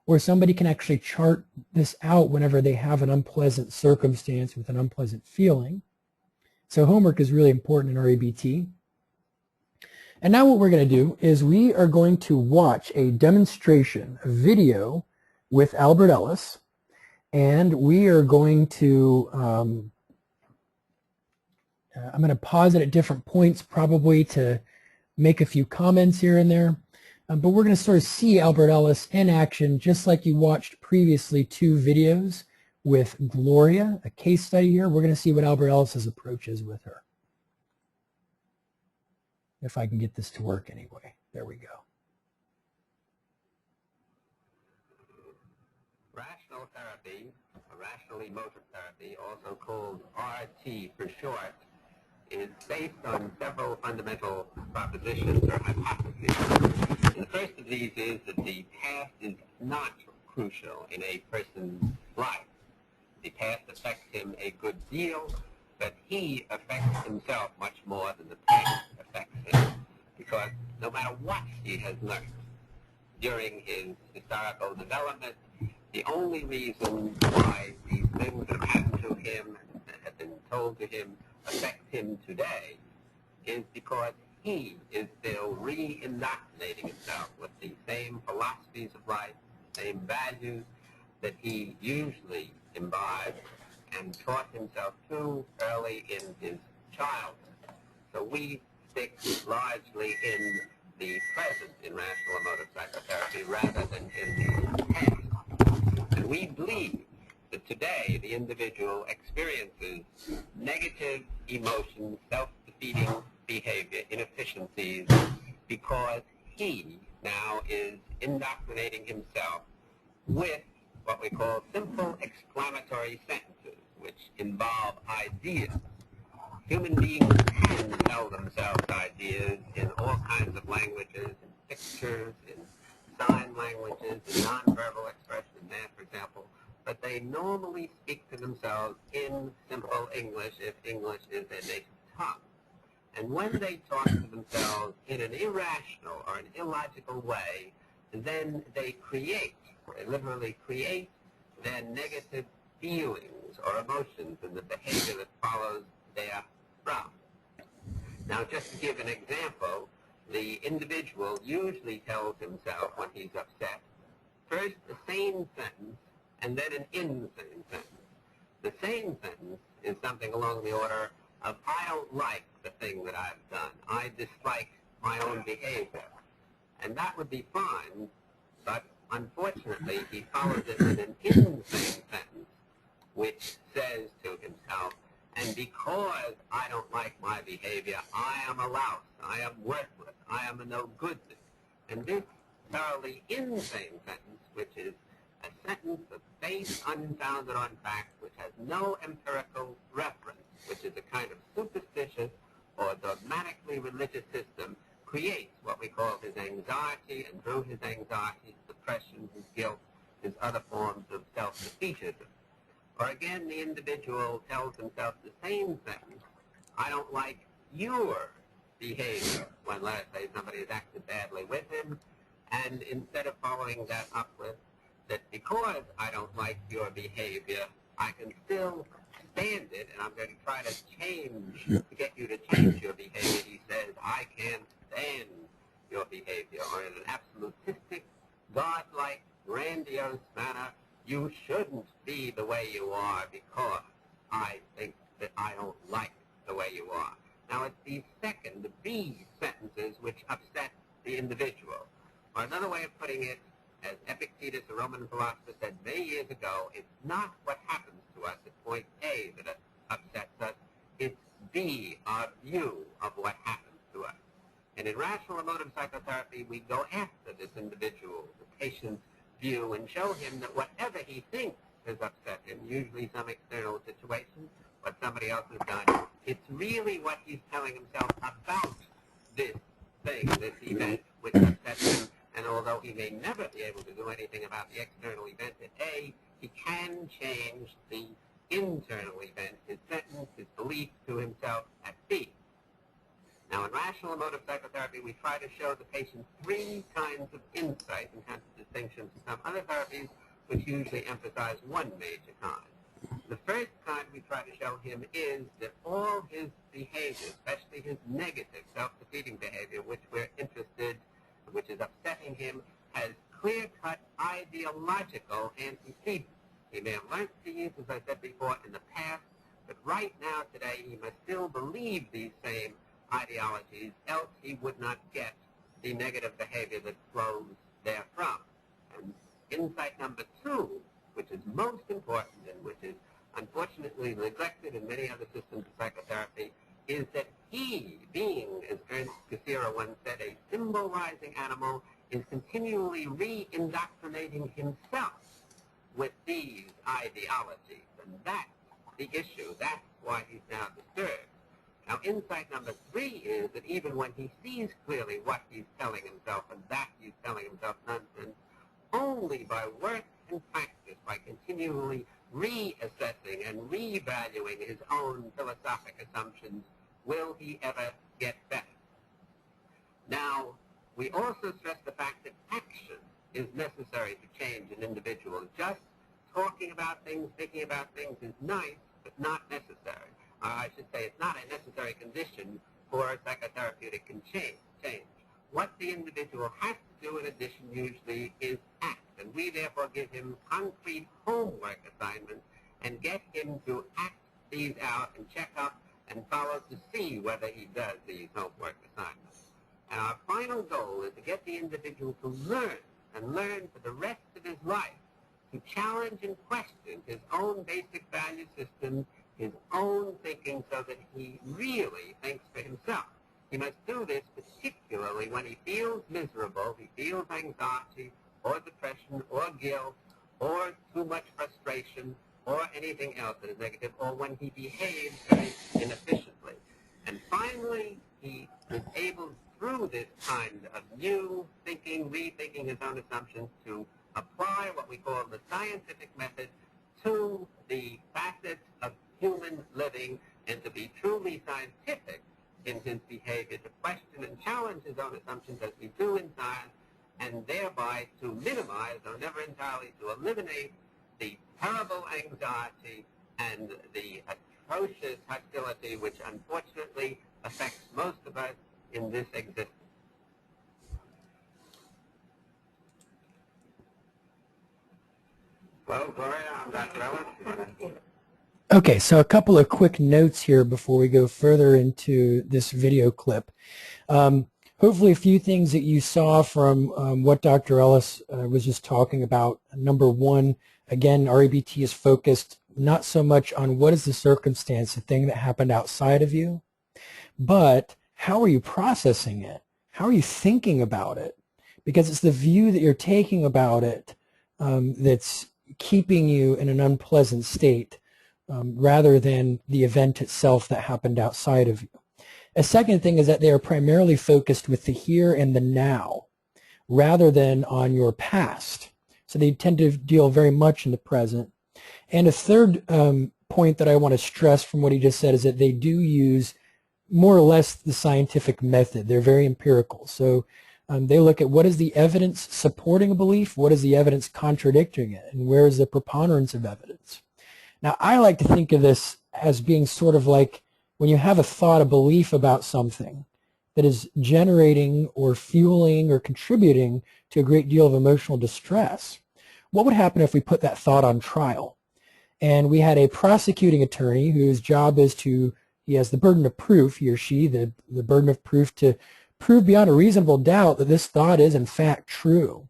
where somebody can actually chart this out whenever they have an unpleasant circumstance with an unpleasant feeling. So homework is really important in REBT. And now what we're going to do is we are going to watch a demonstration, a video with Albert Ellis, and we are going to, I'm going to pause it at different points probably to make a few comments here and there, but we're going to sort of see Albert Ellis in action just like you watched previously 2 videos with Gloria, a case study here. We're going to see what Albert Ellis's approach is with her. If I can get this to work anyway. There we go. Rational therapy, or rational emotive therapy, also called RT for short, is based on several fundamental propositions or hypotheses. And the first of these is that the past is not crucial in a person's life. The past affects him a good deal, but he affects himself much more than the past affects him, because no matter what he has learned during his historical development, the only reason why these things that have happened to him and have been told to him affect him today is because he is still re-indoctrinating himself with the same philosophies of life, same values that he usually imbibed and taught himself to early in his childhood. So we stick largely in the present in rational emotive psychotherapy rather than in the past. And we believe that today the individual experiences negative emotions, self-defeating behavior, inefficiencies, because he now is indoctrinating himself with what we call simple exclamatory sentences, which involve ideas. Human beings can tell themselves ideas in all kinds of languages, in pictures, in sign languages, in nonverbal expression, in math, for example, but they normally speak to themselves in simple English if English is their native tongue. And when they talk to themselves in an irrational or an illogical way, then they literally create their negative feelings or emotions and the behavior that follows therefrom. Now, just to give an example, the individual usually tells himself when he's upset, first the same sentence and then an insane sentence. The same sentence is something along the order of, I don't like the thing that I've done. I dislike my own behavior. And that would be fine, but unfortunately he follows it with an insane sentence, which says to himself, and because I don't like my behavior, I am a louse, I am worthless, I am a no good thing. And this thoroughly insane sentence, which is a sentence of base, unfounded on fact, which has no empirical reference, which is a kind of superstitious or dogmatically religious system, creates what we call his anxiety, and through his anxiety, his depression, his guilt, his other forms of self-defeatism. Or again, the individual tells himself the same sentence, I don't like your behavior, when, let us say, somebody has acted badly with him, and instead of following that up with that because I don't like your behavior, I can still stand it, and I'm going to try to get you to change your behavior, he says, I can't stand your behavior, or in an absolutistic, godlike, grandiose manner, you shouldn't be the way you are because I think that I don't like the way you are. Now, it's the second, the B sentences, which upset the individual. Or another way of putting it, as Epictetus, a Roman philosopher, said many years ago, it's not what happens to us at point A that upsets us, it's B, our view of what happens to us. And in rational emotive psychotherapy, we go after this individual, the patient's view, and show him that whatever he thinks has upset him, usually some external situation, what somebody else has done, it's really what he's telling himself about this thing, this event, which upsets him. And although he may never be able to do anything about the external event at A, he can change the internal event, his sentence, his belief to himself at B. Now, in rational emotive psychotherapy, we try to show the patient three kinds of insight, in contradistinction to some other therapies, which usually emphasize one major kind. The first kind we try to show him is that all his behavior, especially his negative, self-defeating behavior, which we're interested, which is upsetting him, has clear-cut ideological antecedents. He may have learned these, as I said before, in the past, but right now, today, he must still believe these same ideologies, else he would not get the negative behavior that flows therefrom. And insight number two, which is most important and which is unfortunately neglected in many other systems of psychotherapy, is that he, being, as Ernst Cassirer once said, a symbolizing animal, is continually re-indoctrinating himself with these ideologies. And that's the issue. That's why he's now disturbed. Now, insight number three is that even when he sees clearly what he's telling himself and that he's telling himself nonsense, only by work and practice, by continually reassessing and revaluing his own philosophic assumptions, will he ever get better. Now, we also stress the fact that action is necessary to change an individual. Just talking about things, thinking about things is nice, but not necessary. I should say it's not a necessary condition for a psychotherapeutic change. What the individual has to do in addition usually is act, and we therefore give him concrete homework assignments and get him to act these out and check up and follow to see whether he does these homework assignments. And our final goal is to get the individual to learn, and learn for the rest of his life, to challenge and question his own basic value system, his own thinking, so that he really thinks for himself. He must do this particularly when he feels miserable, he feels anxiety, or depression, or guilt, or too much frustration, or anything else that is negative, or when he behaves very inefficiently. And finally, he is able, through this kind of new thinking, rethinking his own assumptions, to apply what we call the scientific method to the facets of human living, and to be truly scientific in his behavior to question and challenge his own assumptions as we do in science, and thereby to minimize, or never entirely to eliminate, the terrible anxiety and the atrocious hostility which unfortunately affects most of us in this existence. Well, Gloria, I'm Dr. Ellis. Okay, so a couple of quick notes here before we go further into this video clip. Hopefully a few things that you saw from what Dr. Ellis was just talking about. Number one, again, REBT is focused not so much on what is the circumstance, the thing that happened outside of you, but how are you processing it? How are you thinking about it? Because it's the view that you're taking about it that's keeping you in an unpleasant state rather than the event itself that happened outside of you. A second thing is that they are primarily focused with the here and the now rather than on your past. So they tend to deal very much in the present. And a third point that I want to stress from what he just said is that they do use more or less the scientific method. They're very empirical. So they look at what is the evidence supporting a belief, what is the evidence contradicting it, and where is the preponderance of evidence. Now, I like to think of this as being sort of like when you have a thought, a belief about something that is generating or fueling or contributing to a great deal of emotional distress. What would happen if we put that thought on trial? And we had a prosecuting attorney whose job is to, he has the burden of proof, he or she, the burden of proof to prove beyond a reasonable doubt that this thought is in fact true.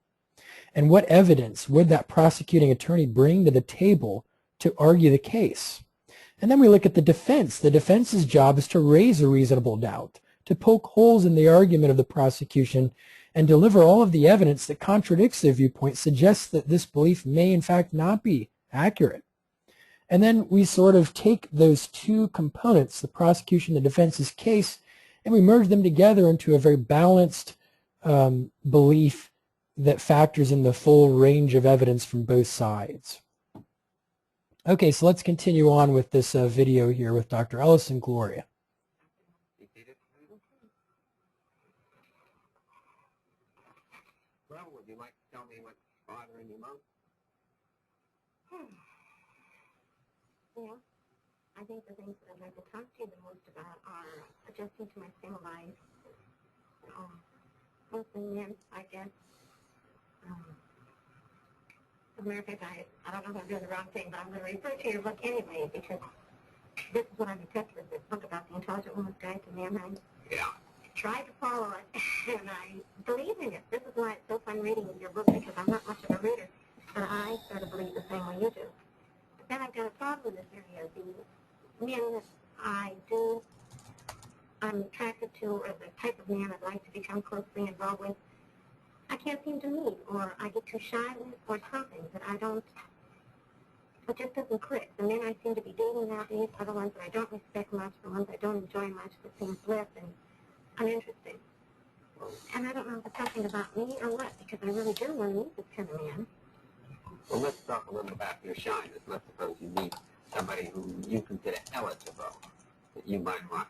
And what evidence would that prosecuting attorney bring to the table to argue the case? And then we look at the defense. The defense's job is to raise a reasonable doubt, to poke holes in the argument of the prosecution and deliver all of the evidence that contradicts their viewpoint, suggests that this belief may in fact not be accurate. And then we sort of take those two components, the prosecution and the defense's case, and we merge them together into a very balanced belief that factors in the full range of evidence from both sides. Okay, so let's continue on with this video here with Dr. Ellis and Gloria. Well, would you like to tell me what's bothering you most? Well, I think the things that I'd like to talk to you the most about are adjusting to my single life. Mostly men, I guess. As a matter of fact, I don't know if I'm doing the wrong thing, but I'm going to refer to your book anyway, because this is what I'm obsessed with, this book about the Intelligent Woman's Guide to Manhood. Yeah. I tried to follow it, and I believe in it. This is why it's so fun reading your book, because I'm not much of a reader, but I sort of believe the same way you do. But then I've got a problem in this area. The men that I'm attracted to, or the type of man I'd like to become closely involved with, I can't seem to meet, or I get too shy with, or something that it just doesn't click. The men I seem to be dating nowadays are the ones that I don't respect much, the ones I don't enjoy much, that seem blip and uninteresting. And I don't know if it's something about me or what, because I really do want to meet this kind of man. Well, let's talk a little about your shyness. Let's suppose you meet somebody who you consider eligible, that you might want.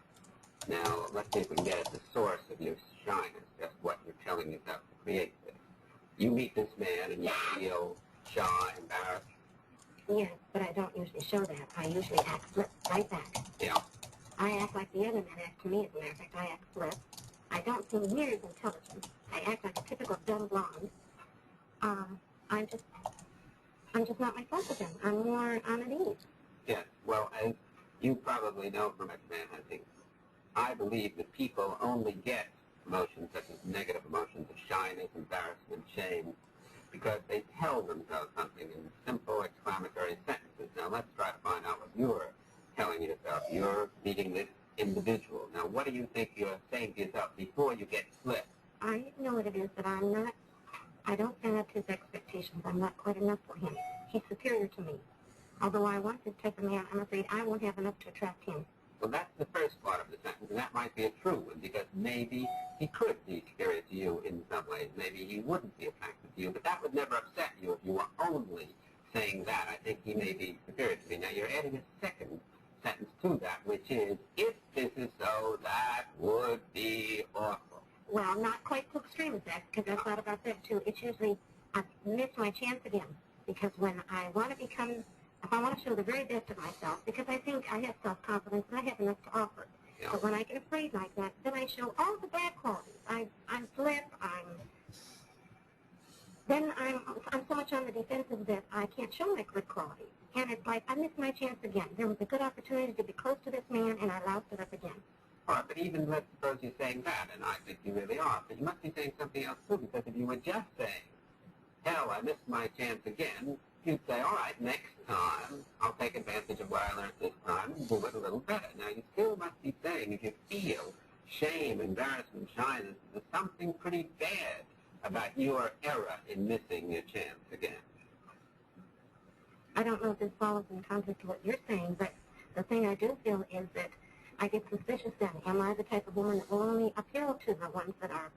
Now, let's see if we can get at the source of your shyness, just what you're telling yourself to create this. You meet this man and you feel shy, embarrassed. Yes, but I don't usually show that. I usually act flip right back. Yeah. I act like the other men act to me, as a matter of fact. I act flip. I don't seem near as intelligent. I act like a typical dumb blonde. I'm just not myself again. I'm more on at ease. Yes. Well, as you probably know from man hunting, I believe that people only get emotions such as negative emotions of shyness, embarrassment, shame, because they tell themselves something in simple exclamatory sentences. Now let's try to find out what you're telling yourself. You're meeting this individual. Now what do you think you're saying to yourself before you get slipped? I know what it is, but I don't stand up to his expectations. I'm not quite enough for him. He's superior to me. Although I want this type of man, I'm afraid I won't have enough to attract him. Well, that's the first part of the sentence, and that might be a true one, because maybe he could be superior to you in some ways. Maybe he wouldn't be attracted to you, but that would never upset you if you were only saying that. I think he may be superior to me. Now, you're adding a second sentence to that, which is, if this is so, that be awful. Well, not quite so extreme as that, because I've thought about that too. It's usually, I've missed my chance again, because when I want to become, if I want to show the very best of myself, because I think I have self-confidence and I have enough to offer. Yeah. But when I get afraid like that, then I show all the bad qualities. I'm flip, I'm so much on the defensive that I can't show my good qualities. And it's like, I missed my chance again. There was a good opportunity to be close to this man, and I loused it up again. All right, but even let's suppose you're saying that, and I think you really are, but you must be saying something else too, because if you were just saying, hell, I missed my chance again, you'd say, all right, next time, I'll take advantage of what I learned this time and do it a little better. Now, you still must be saying, if you feel shame, embarrassment, shyness, there's something pretty bad about your error in missing your chance again. I don't know if this follows in context to what you're saying, but the thing I do feel is that I get suspicious then. Am I the type of woman that will only appeal to the ones that are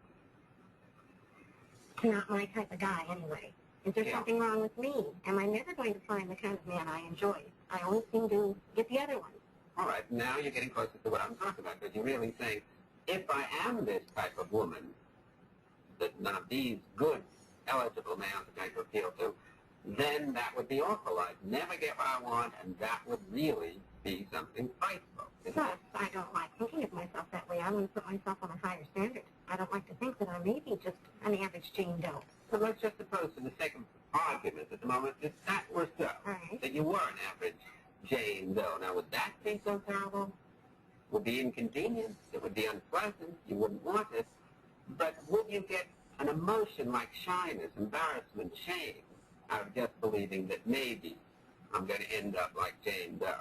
not my type of guy anyway? Is there something wrong with me? Am I never going to find the kind of man I enjoy? I only seem to get the other ones. All right, now you're getting closer to what I'm talking about, because you're really saying, if I am this type of woman, that none of these good, eligible males are going to appeal to, then that would be awful. I'd never get what I want, and that would really be something frightful. Plus, I don't like thinking of myself that way. I want to put myself on a higher standard. I don't like to think that I may be just an average Jane Doe. So let's just suppose, for the sake of argument at the moment, that that were so, right, that you were an average Jane Doe. Now, would that be so terrible? It would be inconvenient. It would be unpleasant. You wouldn't want it. But would you get an emotion like shyness, embarrassment, shame, out of just believing that maybe I'm going to end up like Jane Doe?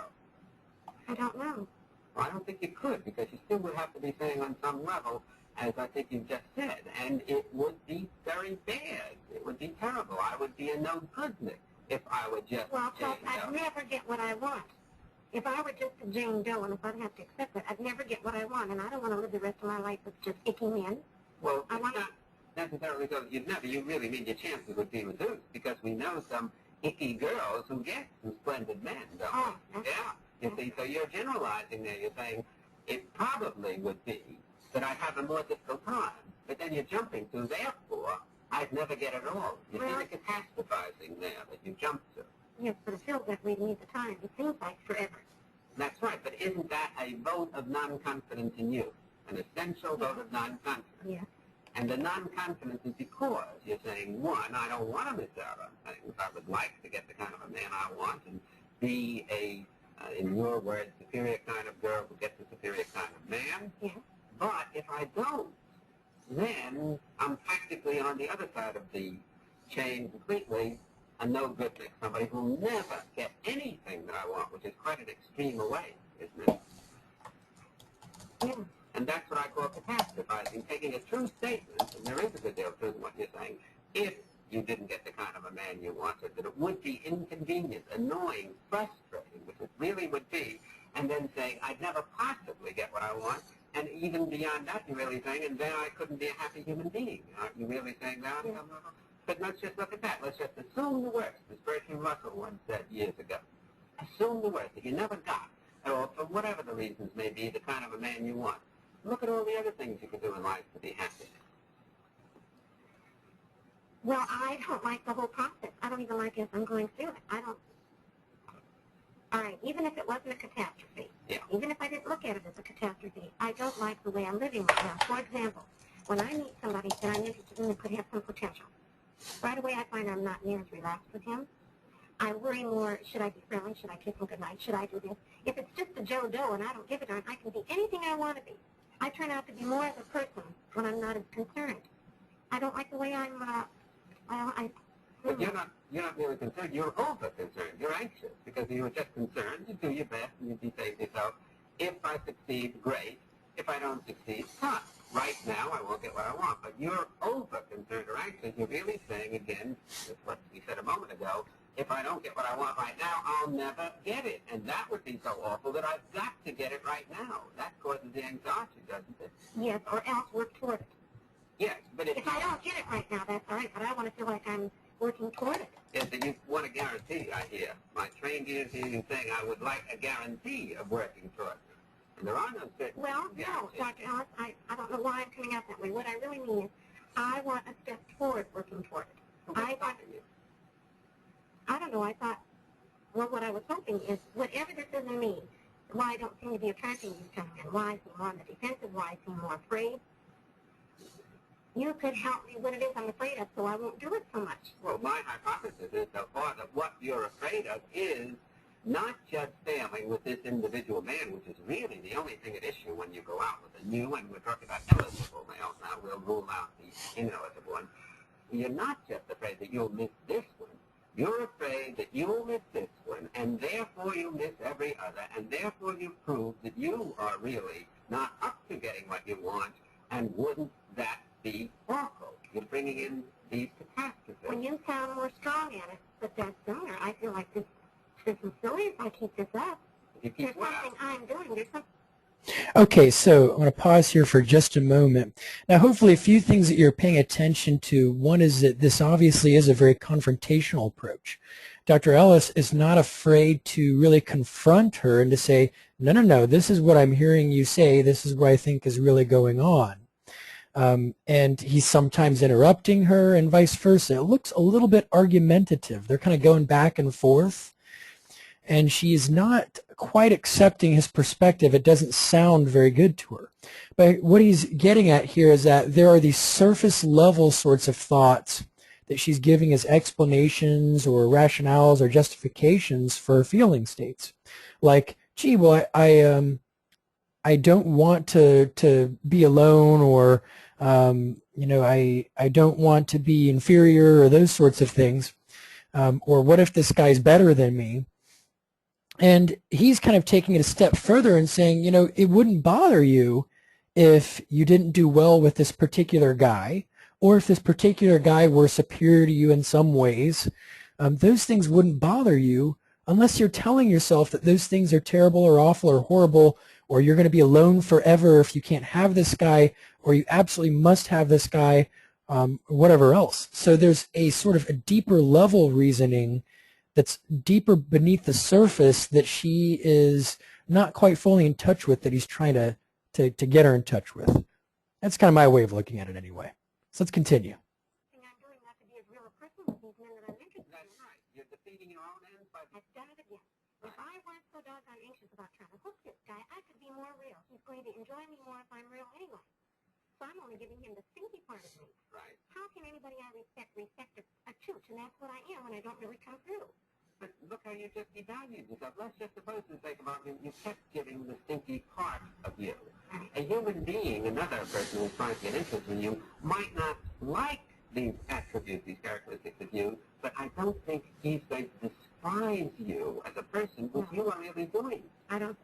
I don't know. Well, I don't think you could, because you still would have to be saying on some level, as I think you've just said, and it would be very bad. It would be terrible. I would be a no-goodnik if I were just Well, Jane plus, Doe. I'd never get what I want. If I were just a Jane Doe, and if I'd have to accept it, I'd never get what I want, and I don't want to live the rest of my life with just icky men. Well, I it's want not necessarily so that you'd never. You really mean your chances would be reduced, because we know some icky girls who get some splendid men, don't Oh, we? Yeah. You see, so you're generalizing there. You're saying it probably would be that I'd have a more difficult time. But then you're jumping to, therefore, I'd never get it all. You see the catastrophizing there that you jump to. Yes, but it feels that way to me at the time. It seems like forever. That's right, but isn't that a vote of non-confidence in you? An essential vote of non-confidence. Yes. And the non-confidence is because you're saying, one, I don't want to miss out on things. I would like to get the kind of a man I want and be a, in your words, superior kind of girl who gets a superior kind of man. Yes. But if I don't, then I'm practically on the other side of the chain completely, a no-goodnik, somebody who will never get anything that I want, which is quite an extreme away, isn't it? Yes. And that's what I call catastrophizing, taking a true statement, and there is a good deal of truth in what you're saying, if you didn't get the kind of a man you wanted, that it would be inconvenient, annoying, frustrating, which it really would be, and then saying, I'd never possibly get what I want, and even beyond that, you're really saying, and then I couldn't be a happy human being. Aren't you really saying that? Yeah. But let's just look at that. Let's just assume the worst, as Bertrand Russell once said years ago. Assume the worst. If you never got, or for whatever the reasons may be, the kind of a man you want, look at all the other things you can do in life to be happy. Well, I don't like the whole process. I don't even like it if I'm going through it. I don't. All right, even if it wasn't a catastrophe, even if I didn't look at it as a catastrophe, I don't like the way I'm living right now. For example, when I meet somebody that I'm interested in that could have some potential, right away I find I'm not near as relaxed with him. I worry more, should I be friendly? Should I kiss him goodnight? Should I do this? If it's just a Joe Doe and I don't give a darn, I can be anything I want to be. I turn out to be more of a person when I'm not as concerned. I don't like the way I'm, But you're not really concerned. You're over-concerned. You're anxious because you were just concerned. You do your best and you say to yourself, if I succeed, great. If I don't succeed, tough. Right now, I won't get what I want. But you're over-concerned or anxious. You're really saying, again, that's what we said a moment ago, if I don't get what I want right now, I'll never get it. And that would be so awful that I've got to get it right now. That causes the anxiety, doesn't it? yes, or else work toward it. Yes, but If I don't get it right now, that's all right, but I want to feel like I'm working toward it. Yes, and you want a guarantee, I hear. My trained ears hear you saying I would like a guarantee of working toward it. And there are no certain... Well, no, Dr. Ellis, I don't know why I'm coming out that way. What I really mean is I want a step forward working toward it. I don't know, I thought, well, what I was hoping is whatever this is in me, why I don't seem to be attracting these gentlemen, why I seem more on the defensive, why I seem more afraid, you could help me what it is I'm afraid of so I won't do it so much. Well, my hypothesis is that part of what you're afraid of is not just failing with this individual man, which is really the only thing at issue when you go out with a new, and we're talking about eligible males now, we'll rule out the ineligible one. You're not just afraid that you'll miss this one. You're afraid that you'll miss this one, and therefore you miss every other, and therefore you prove that you are really not up to getting what you want, and wouldn't that be awful? You're bringing in these catastrophes. When you sound more strong at it, but that's similar, I feel like this is silly if I keep this up. There's something I'm doing. There's something. Okay, so I'm going to pause here for just a moment. Now, hopefully a few things that you're paying attention to. One is that this obviously is a very confrontational approach. Dr. Ellis is not afraid to really confront her and to say, no, no, no, this is what I'm hearing you say. This is what I think is really going on. And he's sometimes interrupting her and vice versa. It looks a little bit argumentative. They're kind of going back and forth. And she is not quite accepting his perspective. It doesn't sound very good to her. But what he's getting at here is that there are these surface level sorts of thoughts that she's giving as explanations or rationales or justifications for her feeling states. Like, gee, well, I don't want to be alone, or you know, I don't want to be inferior, or those sorts of things. Or what if this guy's better than me? And he's kind of taking it a step further and saying, you know, it wouldn't bother you if you didn't do well with this particular guy, or if this particular guy were superior to you in some ways. Those things wouldn't bother you unless you're telling yourself that those things are terrible or awful or horrible, or you're going to be alone forever if you can't have this guy, or you absolutely must have this guy, or whatever else. So there's a sort of a deeper level reasoning that's deeper beneath the surface that she is not quite fully in touch with, that he's trying to get her in touch with. That's kind of my way of looking at it anyway. So let's continue. I'm doing not to be as real a person with these men that I'm interested in. That's right. You're defeating your own ends by... I've done it again. If I weren't so doggone anxious about trying to hook this guy, I could be more real. He's going to enjoy me more if I'm real anyway. So I'm only giving him the stinky part of me. Right. How can anybody I respect a chooch, and that's what I am when I don't really come through? But look how you just devalued yourself. Let's just suppose, for the sake of argument, you kept giving the stinky part of you. A human being, another person who's trying to get interest in you, might not like these attributes, these characteristics of you, but I don't think he's going to despise you as a person, which you are really doing. I'm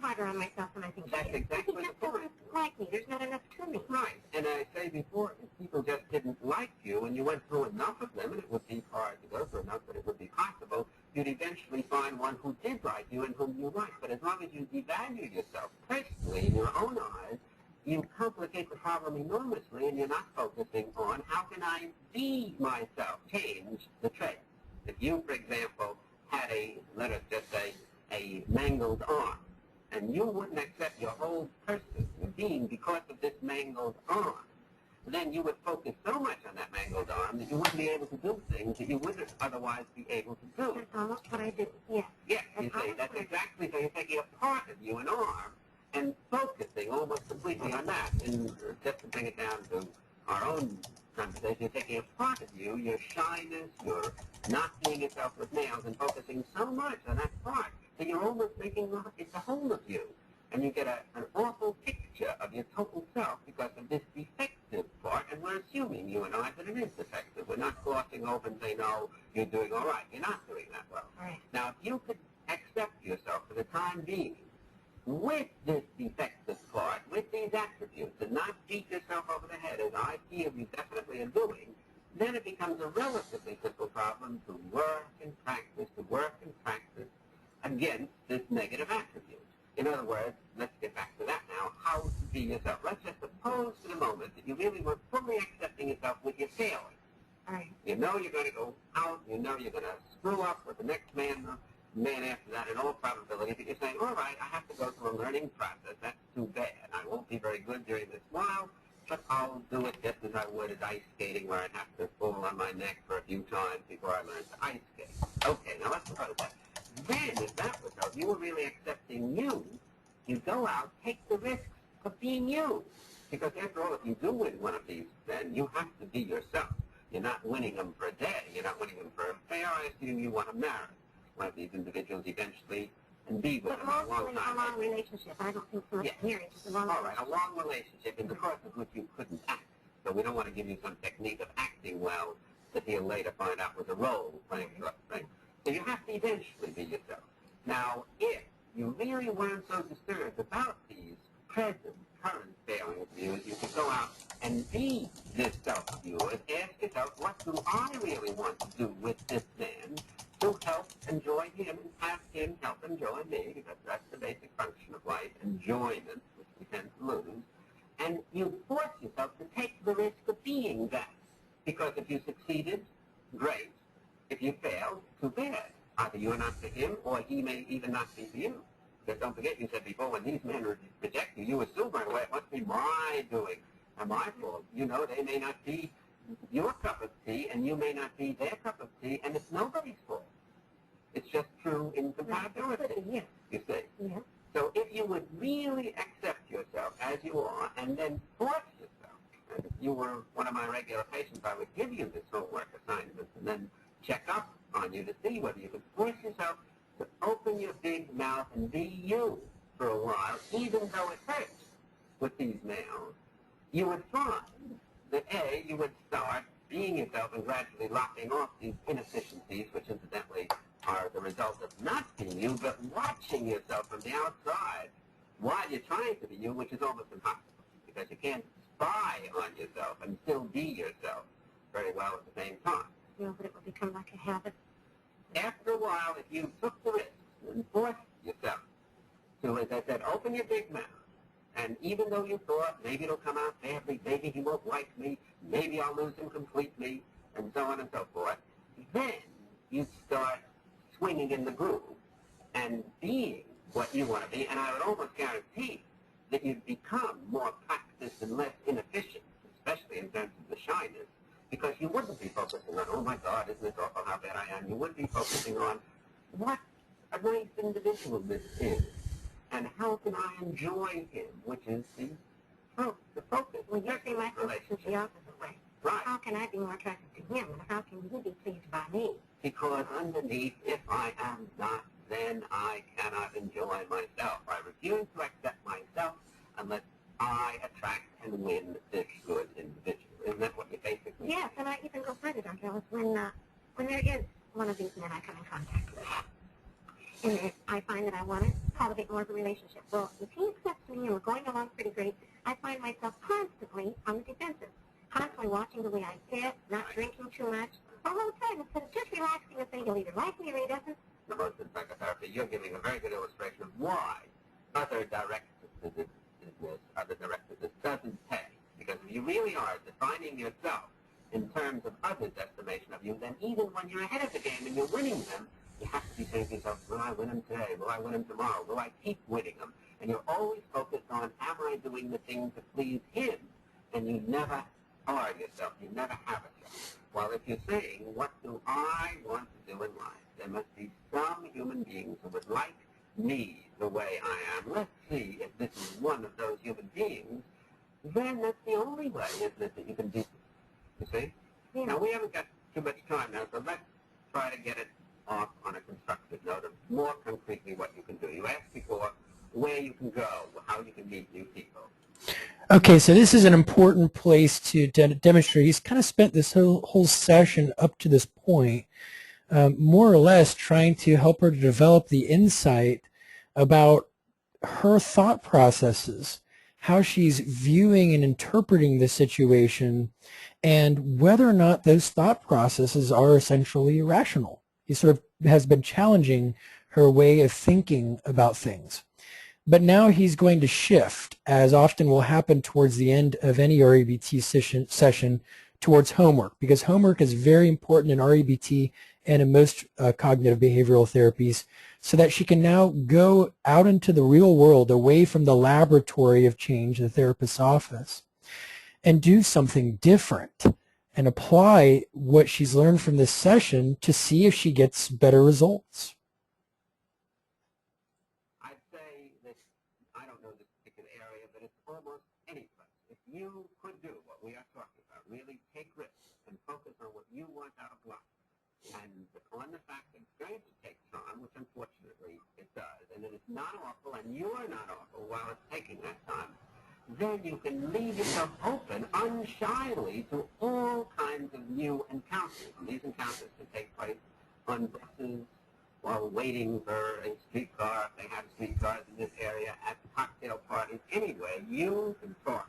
harder on myself than I think That's exactly the point. Like me. There's not enough to me. Right. And I say before, if people just didn't like you, and you went through enough of them, and it would be hard to go through enough, but it would be possible, you'd eventually find one who did like you and whom you liked. But as long as you devalue yourself personally in your own eyes, you complicate the problem enormously, and you're not focusing on how can I be myself, change the traits. If you, for example, had let us just say, a mangled arm, and you wouldn't accept your whole person, your being, because of this mangled arm, then you would focus so much on that mangled arm that you wouldn't be able to do things that you wouldn't otherwise be able to do. That's almost what I do, yes. Yes, you see, that's exactly, so you're taking a part of you, an arm, and focusing almost completely on that. And just to bring it down to our own conversation, you're taking a part of you, your shyness, your not being yourself with males, and focusing so much on that part that you're almost making it the whole of you. And you get an awful picture of your total self because of this defective part, and we're assuming, you and I, that it is defective. We're not glossing over and saying, no, you're doing all right. You're not doing that well. Right. Now, if you could accept yourself for the time being with this defective part, with these attributes, and not beat yourself over the head, as I feel you definitely are doing, then it becomes a relatively simple problem to work and practice against this negative attribute. In other words, let's get back to that now, how to be yourself. Let's just suppose for the moment that you really were fully accepting yourself with your failing. Right. You know you're going to go out, you know you're going to screw up with the next man, then after that, in all probability, if you're saying, all right, I have to go through a learning process, that's too bad. I won't be very good during this while, but I'll do it just as I would as ice skating, where I'd have to fall on my neck for a few times before I learned to ice skate. Okay, now let's go to that. Then, if that was so, if you were really accepting you go out, take the risks of being you. Because after all, if you do win one of these, then you have to be yourself. You're not winning them for a day. You're not winning them for a fair. I assume you want to marry one of these individuals eventually and be with them for a long time. A long relationship. I don't think so much marriage is a long relationship. All right, a long relationship in the course of which you couldn't act. So we don't want to give you some technique of acting well that you'll later find out was a role playing right? So you have to eventually be yourself. Now, if you really weren't so disturbed about these current failings of yours, you could go out and be this self of yours. Ask yourself, what do I really want to do with this man to help enjoy him and have him help enjoy me? Because that's the basic function of life, enjoyment, which we tend to lose. And you force yourself to take the risk of being that. Because if you succeeded, great. If you failed, too bad. Either you're not for him, or he may even not be for you. Because don't forget, you said before, when these men reject you, you assume right away, it must be my doing and my fault. You know, they may not be your cup of tea, and you may not be their cup of tea, and it's nobody's fault. It's just true incompatibility, Yes. you see. Yeah. So if you would really accept yourself as you are, and then force yourself, and if you were one of my regular patients, I would give you this homework assignment, and then check up on you to see whether you could force yourself to open your big mouth and be you for a while, even though it hurts with these males. You would find that, A, you would start being yourself and gradually lopping off these inefficiencies, which incidentally are the result of not being you, but watching yourself from the outside while you're trying to be you, which is almost impossible, because you can't spy on yourself and still be yourself very well at the same time. No, but it will become like a habit. After a while, if you took the risks and forced yourself to, as I said, open your big mouth, and even though you thought maybe it'll come out badly, maybe he won't like me, maybe I'll lose him completely, and so on and so forth, then you start swinging in the groove and being what you want to be, and I would almost guarantee that you'd become more practiced and less inefficient, especially in terms of the shyness, because you wouldn't be focusing on, oh my God, isn't this awful how bad I am? You would be focusing on what a nice individual this is, and how can I enjoy him, which is the focus. Well, you see my relationship the opposite way. Right. How can I be more attracted to him, and how can he be pleased by me? Because underneath, if I am not, then I cannot enjoy myself. I refuse to accept myself unless I attract and win this good individual. Isn't that what you basically Yes, and I even go further, Dr. Ellis, when there is one of these men I come in contact with, and I find that I want to cultivate more of a relationship. Well, if he accepts me and we're going along pretty great, I find myself constantly on the defensive, constantly watching the way I sit, not drinking too much, the whole time, instead of just relaxing and saying he'll either like me or he doesn't. the most in psychotherapy? You're giving a very good illustration of why other directedness doesn't pay. Because if you really are defining yourself in terms of others' estimation of you, then even when you're ahead of the game and you're winning them, you have to be saying to yourself, will I win them today? Will I win them tomorrow? Will I keep winning them? And you're always focused on, am I doing the thing to please him? And you never are yourself. You never have yourself. While if you're saying, what do I want to do in life? There must be some human beings who would like me the way I am. Let's see if this is one of those human beings. Then that's the only way, isn't it, that you can do this? You see? Yeah. Now, we haven't got too much time now, so let's try to get it off on a constructive note of more concretely what you can do. You asked before where you can go, how you can meet new people. Okay, so this is an important place to demonstrate. He's kind of spent this whole session up to this point more or less trying to help her to develop the insight about her thought processes, how she's viewing and interpreting the situation, and whether or not those thought processes are essentially irrational. He sort of has been challenging her way of thinking about things. But now he's going to shift, as often will happen towards the end of any REBT session, towards homework, because homework is very important in REBT and in most cognitive behavioral therapies, so that she can now go out into the real world, away from the laboratory of change, the therapist's office, and do something different and apply what she's learned from this session to see if she gets better results. I'd say that, I don't know this particular area, but it's almost any place. If you could do what we are talking about, really take risks and focus on what you want out of life, and on the fact that it's going to take time, which unfortunately it does, and that it's not awful and you are not awful while it's taking that time, then you can leave yourself open unshyly to all kinds of new encounters. And these encounters can take place on buses, while waiting for a streetcar, if they have streetcars in this area, at cocktail parties. Anyway, you can talk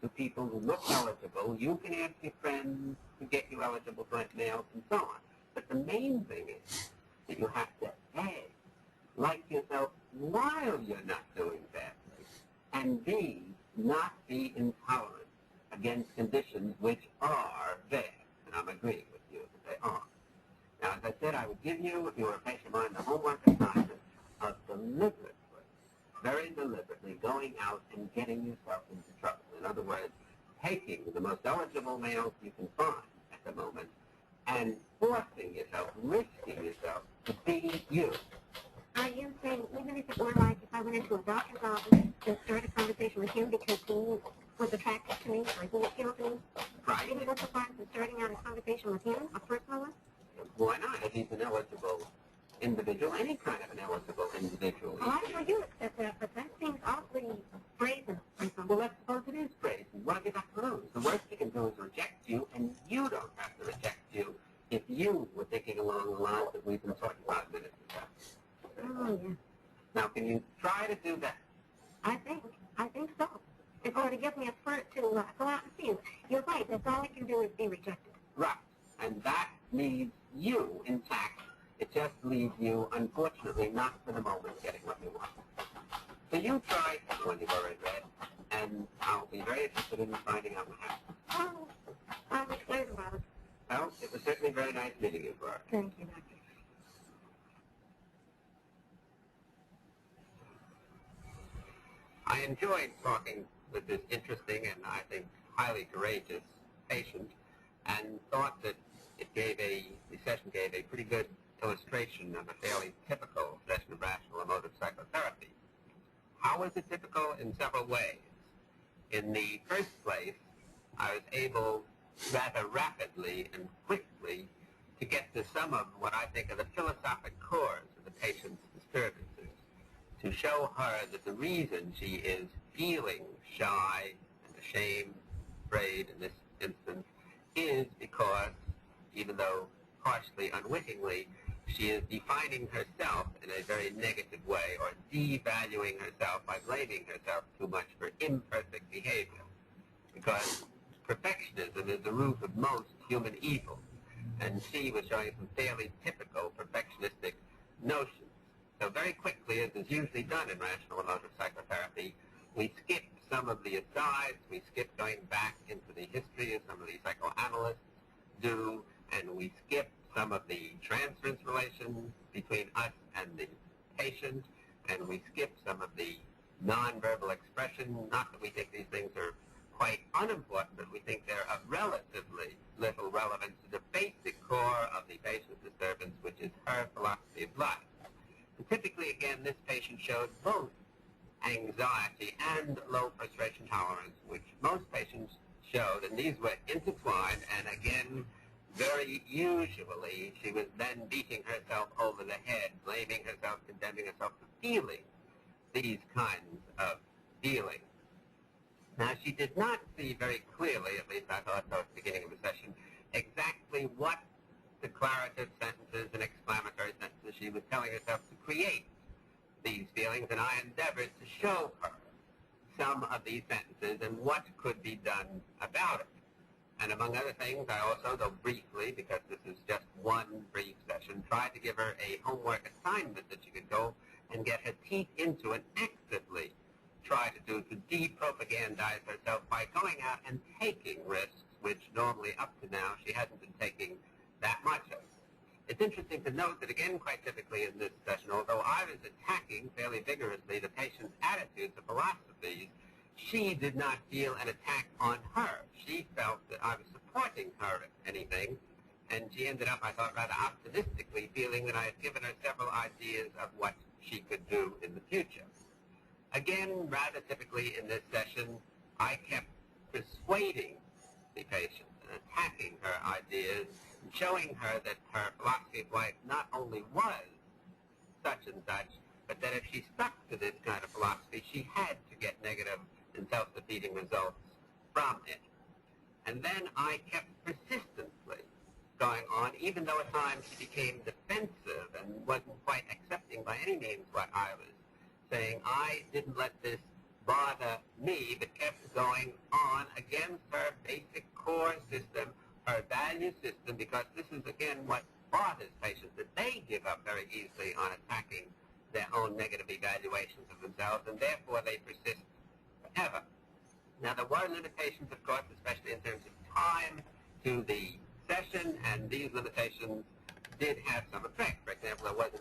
to people who look eligible. You can ask your friends to get you eligible for mails and so on. But the main thing is that you have to, A, like yourself while you're not doing badly, and B, not be intolerant against conditions which are there. And I'm agreeing with you that they are. Now, as I said, I would give you, if you were a patient of mine, the homework assignment of deliberately, very deliberately going out and getting yourself into trouble. In other words, taking the most eligible males you can find at the moment and forcing yourself, risking yourself to be you. Are you saying even if it were like if I went into a doctor's office and started a conversation with him because he was attracted to me or he appealed to me? Right. Even go so far as starting out a conversation with him, a personal one? Why not? If he's an eligible individual, any kind of an eligible individual. Well, I know you accept that, but that seems awfully brazen. Well, let's suppose it is brazen. What have you got to lose? The worst he can do is reject you, and you don't have to reject you if you were thinking along the lines that we've been talking about minutes ago. Oh, yeah. Now, can you try to do that? I think so. It's going to give me a spurt to go out and see him. You're right. That's all I can do is be rejected. Right. And that leaves you intact. It just leaves you, unfortunately, not for the moment, getting what you want. So you try when you've already read, and I'll be very interested in finding out what happens. Oh, I'm excited about it. Well, it was certainly very nice meeting you, Bart. Thank you, Doctor. I enjoyed talking with this interesting and I think highly courageous patient, and thought that the session gave a pretty good illustration of a fairly typical session of rational emotive psychotherapy. How was it typical? In several ways. In the first place, I was able rather rapidly and quickly to get to some of what I think are the philosophic cores of the patient's disturbances, to show her that the reason she is feeling shy and ashamed, afraid in this instance, is because, even though partially unwittingly, she is defining herself in a very negative way, or devaluing herself by blaming herself too much for imperfect behavior. Because perfectionism is the root of most human evil, and she was showing some fairly typical perfectionistic notions. So very quickly, as is usually done in rational emotive psychotherapy, we skip some of the asides, we skip going back into the history as some of the psychoanalysts do, and we skip some of the transference relations between us and the patient, and we skip some of the nonverbal expression. Not that we think these things are quite unimportant, but we think they're of relatively little relevance to the basic core of the patient's disturbance, which is her philosophy of life. And typically, again, this patient showed both anxiety and low frustration tolerance, which most patients showed, and these were intertwined, and again, very usually, she was then beating herself over the head, blaming herself, condemning herself for feeling these kinds of feelings. Now, she did not see very clearly, at least I thought so at the beginning of the session, exactly what declarative sentences and exclamatory sentences she was telling herself to create these feelings, and I endeavored to show her some of these sentences and what could be done about it. And among other things, I also, though briefly, because this is just one brief session, tried to give her a homework assignment that she could go and get her teeth into and actively try to do to de-propagandize herself by going out and taking risks which normally up to now she hadn't been taking that much of. It's interesting to note that, again, quite typically in this session, although I was attacking fairly vigorously the patient's attitudes or philosophies, she did not feel an attack on her. She felt that I was supporting her, if anything, and she ended up, I thought, rather optimistically feeling that I had given her several ideas of what she could do in the future. Again, rather typically in this session, I kept persuading the patient and attacking her ideas, and showing her that her philosophy of life not only was such and such, but that if she stuck to this kind of philosophy, she had to get negative and self-defeating results from it. And then I kept persistently going on, even though at times she became defensive and wasn't quite accepting by any means what I was saying. I didn't let this bother me, but kept going on against her basic core system, her value system, because this is, again, what bothers patients, that they give up very easily on attacking their own negative evaluations of themselves, and therefore they persist forever. Now, there were limitations, of course, especially in terms of time to the session, and these limitations did have some effect. For example, there was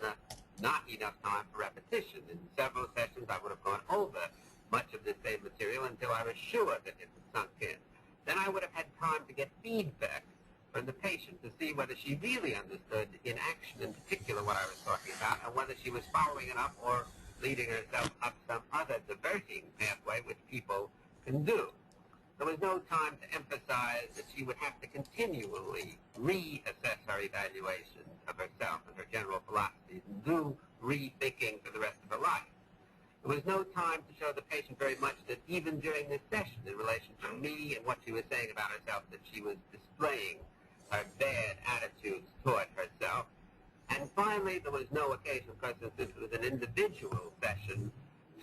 not enough time for repetition. In several sessions, I would have gone over much of this same material until I was sure that it had sunk in. Then I would have had time to get feedback from the patient to see whether she really understood in action in particular what I was talking about, and whether she was following it up or leading herself up some other diverting pathway which people can do. There was no time to emphasize that she would have to continually reassess her evaluation of herself and her general philosophies and do rethinking for the rest of her life. There was no time to show the patient very much that even during this session, in relation to me and what she was saying about herself, that she was displaying her bad attitudes toward herself. And finally, there was no occasion, of course, since this was an individual session,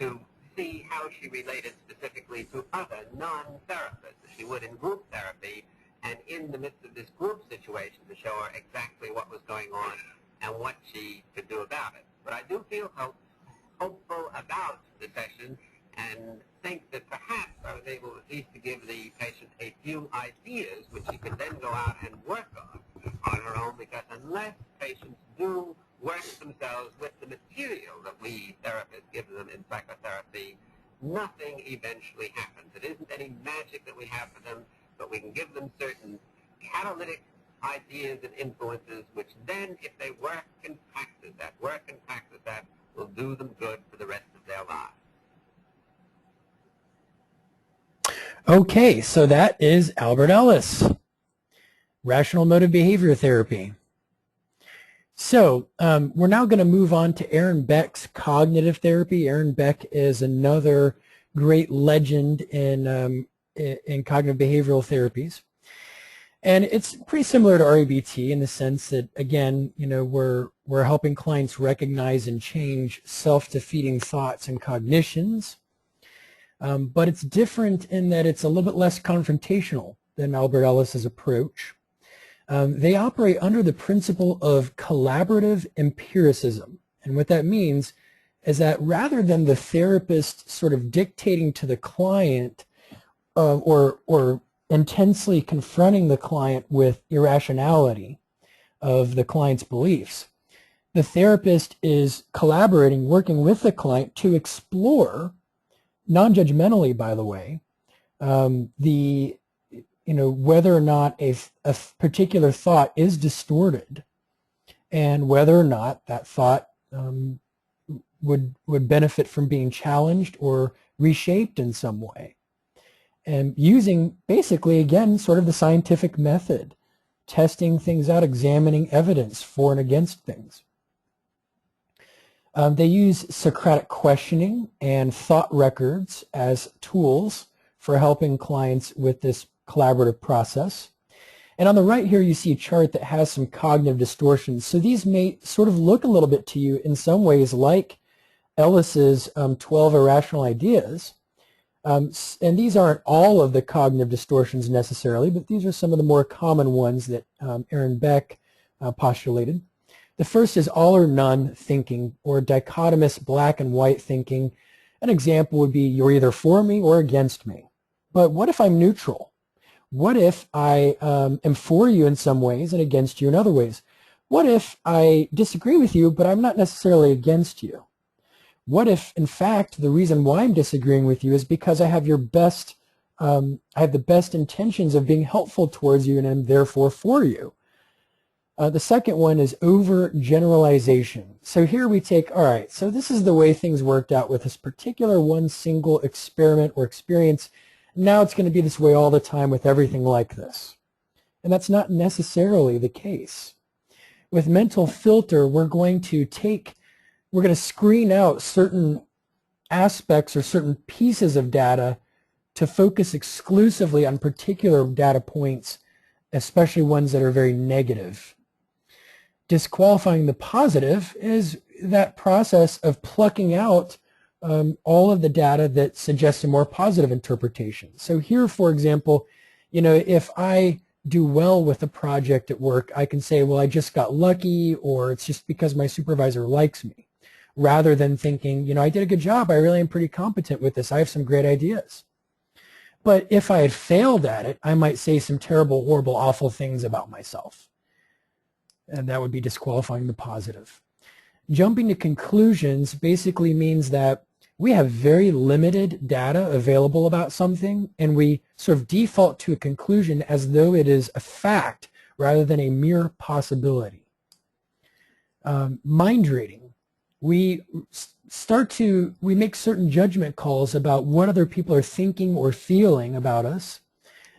to see how she related specifically to other non-therapists, as she would in group therapy, and in the midst of this group situation to show her exactly what was going on and what she could do about it. But I do feel hopeful about the session, and think that perhaps I was able at least to give the patient a few ideas which she could then go out and work on her own, because unless patients do work themselves with the material that we therapists give them in psychotherapy, nothing eventually happens. It isn't any magic that we have for them, but we can give them certain catalytic ideas and influences, which then, if they work and practice that, will do them good for the rest of their lives. Okay, so that is Albert Ellis, Rational Emotive Behavior Therapy. So we're now going to move on to Aaron Beck's cognitive therapy. Aaron Beck is another great legend in cognitive behavioral therapies. And it's pretty similar to REBT in the sense that, again, you know, we're helping clients recognize and change self-defeating thoughts and cognitions. But it's different in that it's a little bit less confrontational than Albert Ellis's approach. They operate under the principle of collaborative empiricism. And what that means is that rather than the therapist sort of dictating to the client or intensely confronting the client with irrationality of the client's beliefs, the therapist is collaborating, working with the client to explore, non-judgmentally, by the way, whether or not a particular thought is distorted, and whether or not that thought would benefit from being challenged or reshaped in some way. And using, basically, again, sort of the scientific method, testing things out, examining evidence for and against things. They use Socratic questioning and thought records as tools for helping clients with this collaborative process. And on the right here, you see a chart that has some cognitive distortions. So these may sort of look a little bit to you in some ways like Ellis's 12 irrational ideas. And these aren't all of the cognitive distortions necessarily, but these are some of the more common ones that Aaron Beck postulated. The first is all or none thinking, or dichotomous black and white thinking. An example would be, you're either for me or against me. But what if I'm neutral? What if I am for you in some ways and against you in other ways? What if I disagree with you, but I'm not necessarily against you? What if, in fact, the reason why I'm disagreeing with you is because I have I have the best intentions of being helpful towards you and am therefore for you? The second one is overgeneralization. So here we take, all right, so this is the way things worked out with this particular one single experiment or experience. Now it's going to be this way all the time with everything like this. And that's not necessarily the case. With mental filter, we're going to screen out certain aspects or certain pieces of data to focus exclusively on particular data points, especially ones that are very negative. Disqualifying the positive is that process of plucking out all of the data that suggests a more positive interpretation. So here, for example, if I do well with a project at work, I can say, well, I just got lucky, or it's just because my supervisor likes me, rather than thinking, I did a good job, I really am pretty competent with this, I have some great ideas. But if I had failed at it, I might say some terrible, horrible, awful things about myself. And that would be disqualifying the positive. Jumping to conclusions basically means that we have very limited data available about something, and we sort of default to a conclusion as though it is a fact rather than a mere possibility. Mind reading. We make certain judgment calls about what other people are thinking or feeling about us,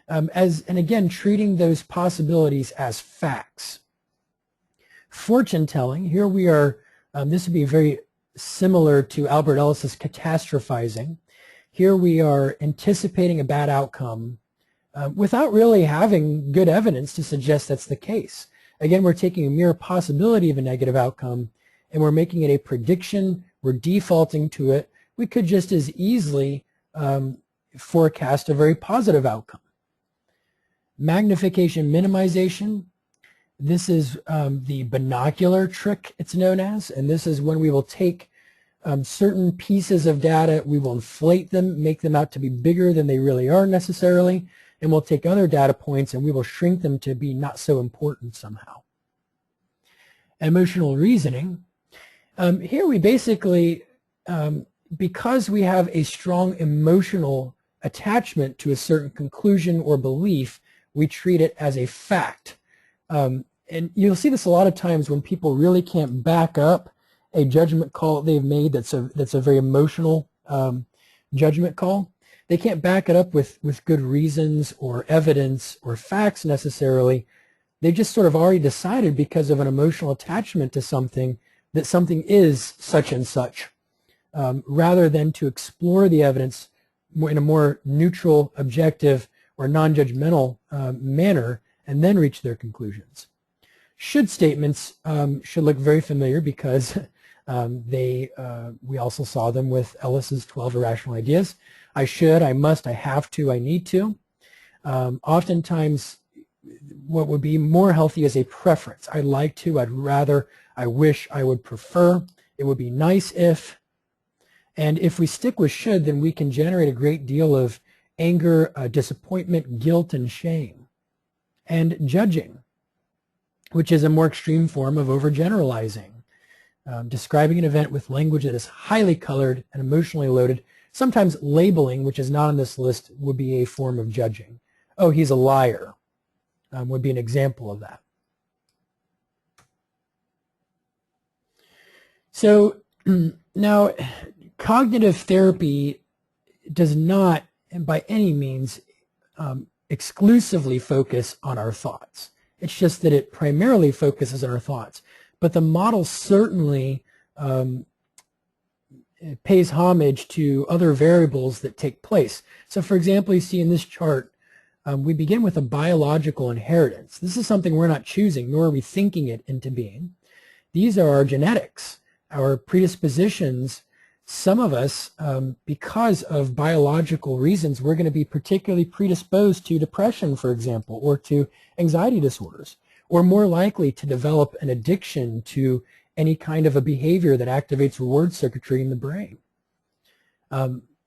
and again, treating those possibilities as facts. Fortune telling, here we are, this would be very similar to Albert Ellis's catastrophizing. Here we are anticipating a bad outcome without really having good evidence to suggest that's the case. Again, we're taking a mere possibility of a negative outcome and we're making it a prediction, we're defaulting to it. We could just as easily forecast a very positive outcome. Magnification minimization. This is the binocular trick, it's known as, and this is when we will take certain pieces of data, we will inflate them, make them out to be bigger than they really are necessarily, and we'll take other data points and we will shrink them to be not so important somehow. Emotional reasoning. Here we basically, because we have a strong emotional attachment to a certain conclusion or belief, we treat it as a fact. And you'll see this a lot of times when people really can't back up a judgment call they've made that's a very emotional judgment call. They can't back it up with good reasons or evidence or facts necessarily. They just sort of already decided because of an emotional attachment to something that something is such and such, rather than to explore the evidence in a more neutral, objective, or non-judgmental manner and then reach their conclusions. Should statements should look very familiar because we also saw them with Ellis's 12 irrational ideas. I should, I must, I have to, I need to. Oftentimes, what would be more healthy is a preference. I'd like to, I'd rather, I wish, I would prefer. It would be nice if. And if we stick with should, then we can generate a great deal of anger, disappointment, guilt, and shame. And judging, which is a more extreme form of overgeneralizing. Describing an event with language that is highly colored and emotionally loaded. Sometimes labeling, which is not on this list, would be a form of judging. Oh, he's a liar, would be an example of that. So now, cognitive therapy does not, and by any means, exclusively focus on our thoughts. It's just that it primarily focuses on our thoughts. But the model certainly pays homage to other variables that take place. So for example, you see in this chart, we begin with a biological inheritance. This is something we're not choosing, nor are we thinking it into being. These are our genetics, our predispositions. Some of us, because of biological reasons, we're going to be particularly predisposed to depression, for example, or to anxiety disorders, or more likely to develop an addiction to any kind of a behavior that activates reward circuitry in the brain.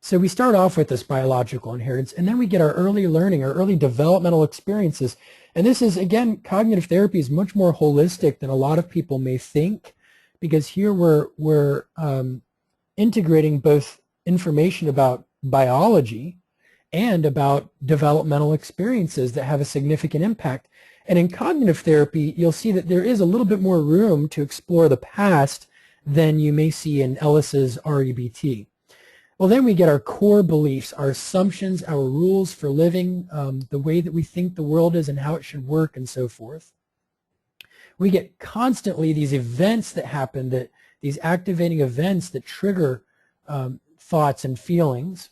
So we start off with this biological inheritance, and then we get our early learning, our early developmental experiences. And this is, again, cognitive therapy is much more holistic than a lot of people may think, because here we're integrating both information about biology and about developmental experiences that have a significant impact. And in cognitive therapy, you'll see that there is a little bit more room to explore the past than you may see in Ellis's REBT. Well, then we get our core beliefs, our assumptions, our rules for living, the way that we think the world is and how it should work and so forth. We get constantly these events that happen, these activating events that trigger thoughts and feelings.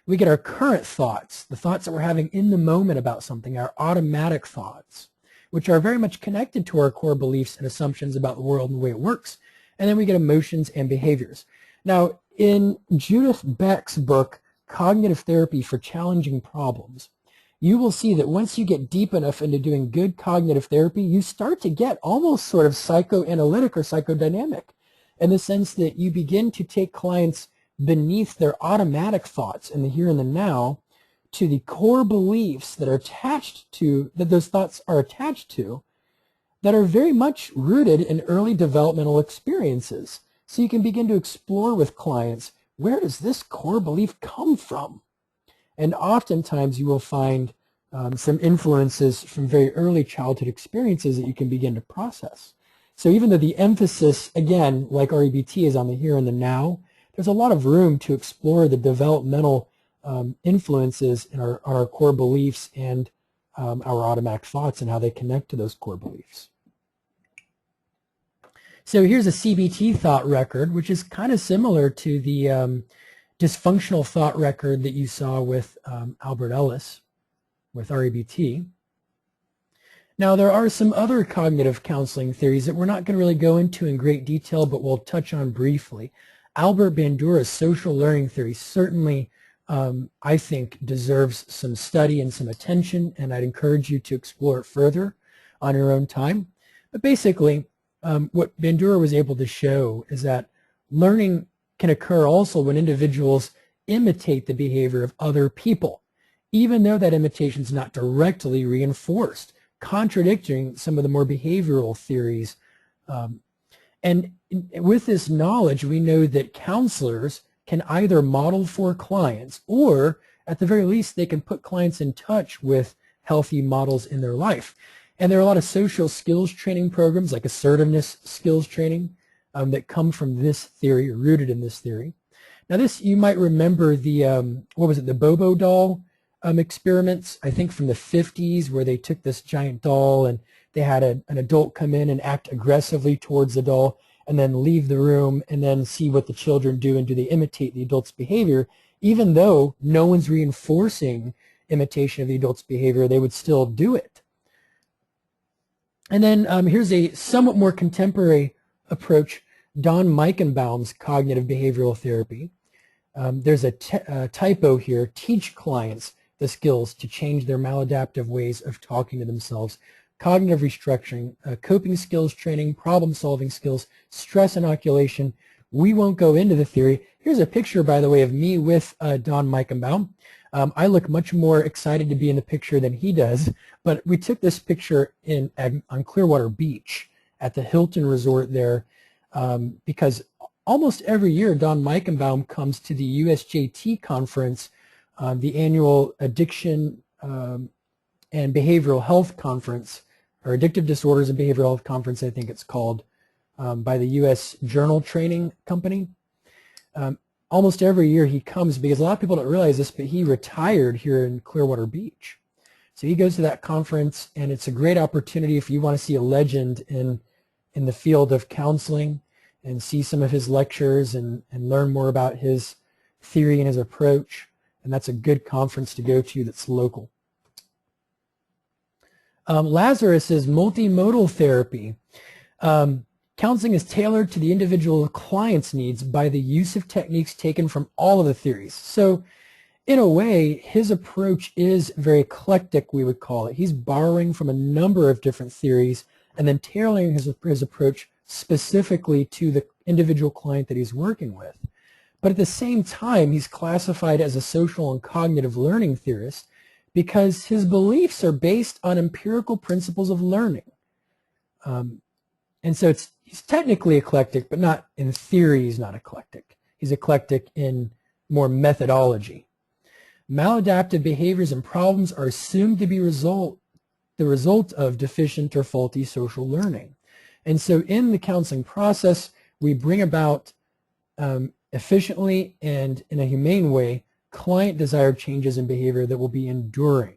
We get our current thoughts, the thoughts that we're having in the moment about something, our automatic thoughts, which are very much connected to our core beliefs and assumptions about the world and the way it works. And then we get emotions and behaviors. Now, in Judith Beck's book, Cognitive Therapy for Challenging Problems, you will see that once you get deep enough into doing good cognitive therapy, you start to get almost sort of psychoanalytic or psychodynamic, in the sense that you begin to take clients beneath their automatic thoughts in the here and the now to the core beliefs that are attached to, that those thoughts are attached to, that are very much rooted in early developmental experiences. So you can begin to explore with clients, where does this core belief come from? And oftentimes you will find some influences from very early childhood experiences that you can begin to process. So even though the emphasis, again, like REBT, is on the here and the now, there's a lot of room to explore the developmental influences in our core beliefs and our automatic thoughts and how they connect to those core beliefs. So here's a CBT thought record, which is kind of similar to the dysfunctional thought record that you saw with Albert Ellis with REBT. Now, there are some other cognitive counseling theories that we're not going to really go into in great detail, but we'll touch on briefly. Albert Bandura's social learning theory certainly, I think, deserves some study and some attention, and I'd encourage you to explore it further on your own time. But basically, what Bandura was able to show is that learning can occur also when individuals imitate the behavior of other people, even though that imitation is not directly reinforced, contradicting some of the more behavioral theories. And with this knowledge, we know that counselors can either model for clients, or at the very least, they can put clients in touch with healthy models in their life. And there are a lot of social skills training programs, like assertiveness skills training, that come from this theory, or rooted in this theory. Now this, you might remember the, what was it, the Bobo doll experiments, I think from the 50s, where they took this giant doll and they had an adult come in and act aggressively towards the doll and then leave the room and then see what the children do, and do they imitate the adult's behavior. Even though no one's reinforcing imitation of the adult's behavior, they would still do it. And then here's a somewhat more contemporary approach, Don Meichenbaum's cognitive behavioral therapy. There's a typo here: teach clients the skills to change their maladaptive ways of talking to themselves. Cognitive restructuring, coping skills training, problem-solving skills, stress inoculation. We won't go into the theory. Here's a picture, by the way, of me with Don Meichenbaum. I look much more excited to be in the picture than he does, but we took this picture on Clearwater Beach at the Hilton Resort there, because almost every year Don Meichenbaum comes to the USJT conference, the annual Addiction and Behavioral Health Conference, or Addictive Disorders and Behavioral Health Conference, I think it's called, by the U.S. Journal Training Company. Almost every year he comes, because a lot of people don't realize this, but he retired here in Clearwater Beach. So he goes to that conference, and it's a great opportunity if you want to see a legend in the field of counseling and see some of his lectures and learn more about his theory and his approach. And that's a good conference to go to that's local. Lazarus's multimodal therapy. Counseling is tailored to the individual client's needs by the use of techniques taken from all of the theories. So in a way, his approach is very eclectic, we would call it. He's borrowing from a number of different theories and then tailoring his approach specifically to the individual client that he's working with. But at the same time, he's classified as a social and cognitive learning theorist because his beliefs are based on empirical principles of learning. And so he's technically eclectic, but not in theory. He's not eclectic. He's eclectic in more methodology. Maladaptive behaviors and problems are assumed to be the result of deficient or faulty social learning. And so in the counseling process, we bring about efficiently and in a humane way client-desired changes in behavior that will be enduring.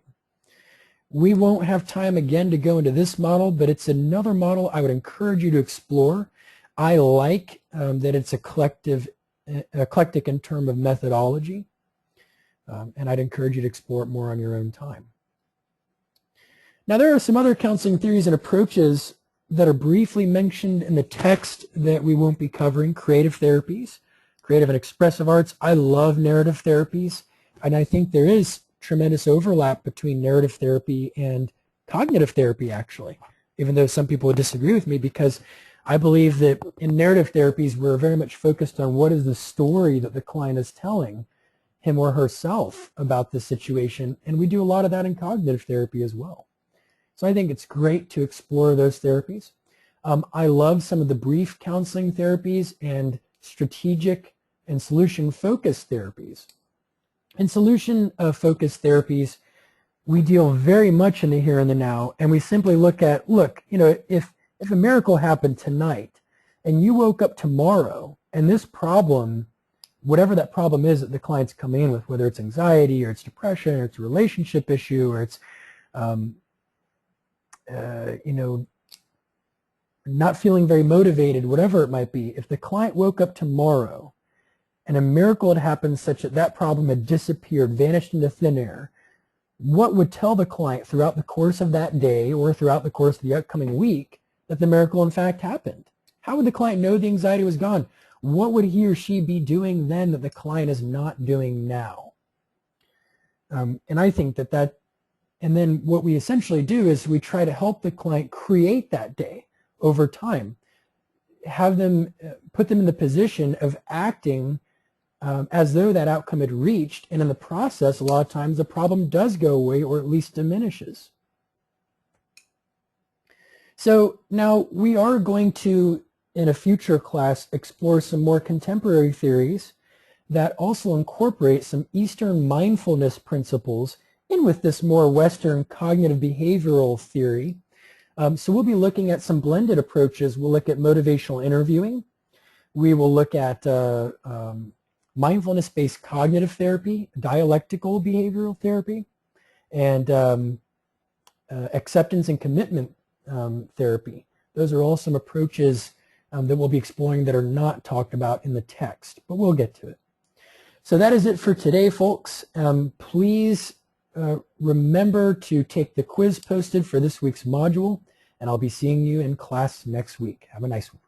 We won't have time again to go into this model, but it's another model I would encourage you to explore. I like that it's eclectic in terms of methodology, and I'd encourage you to explore it more on your own time. Now, there are some other counseling theories and approaches that are briefly mentioned in the text that we won't be covering. Creative therapies, creative and expressive arts. I love narrative therapies, and I think there is tremendous overlap between narrative therapy and cognitive therapy, actually, even though some people would disagree with me, because I believe that in narrative therapies, we're very much focused on what is the story that the client is telling him or herself about the situation, and we do a lot of that in cognitive therapy as well. So I think it's great to explore those therapies. I love some of the brief counseling therapies and strategic and solution-focused therapies. In solution-focused therapies, we deal very much in the here and the now, and we simply look, you know, if a miracle happened tonight and you woke up tomorrow and this problem, whatever that problem is that the client's coming in with, whether it's anxiety or it's depression or it's a relationship issue or it's you know, not feeling very motivated, whatever it might be, if the client woke up tomorrow and a miracle had happened such that that problem had disappeared, vanished into thin air, what would tell the client throughout the course of that day or throughout the course of the upcoming week that the miracle in fact happened? How would the client know the anxiety was gone? What would he or she be doing then that the client is not doing now? And I think that and then what we essentially do is we try to help the client create that day over time, have them, put them in the position of acting as though that outcome had reached, and in the process, a lot of times the problem does go away or at least diminishes. So now we are going to, in a future class, explore some more contemporary theories that also incorporate some Eastern mindfulness principles in with this more Western cognitive behavioral theory. So we'll be looking at some blended approaches. We'll look at motivational interviewing. We will look at mindfulness-based cognitive therapy, dialectical behavioral therapy, and acceptance and commitment therapy. Those are all some approaches that we'll be exploring that are not talked about in the text, but we'll get to it. So that is it for today, folks. Please remember to take the quiz posted for this week's module, and I'll be seeing you in class next week. Have a nice one.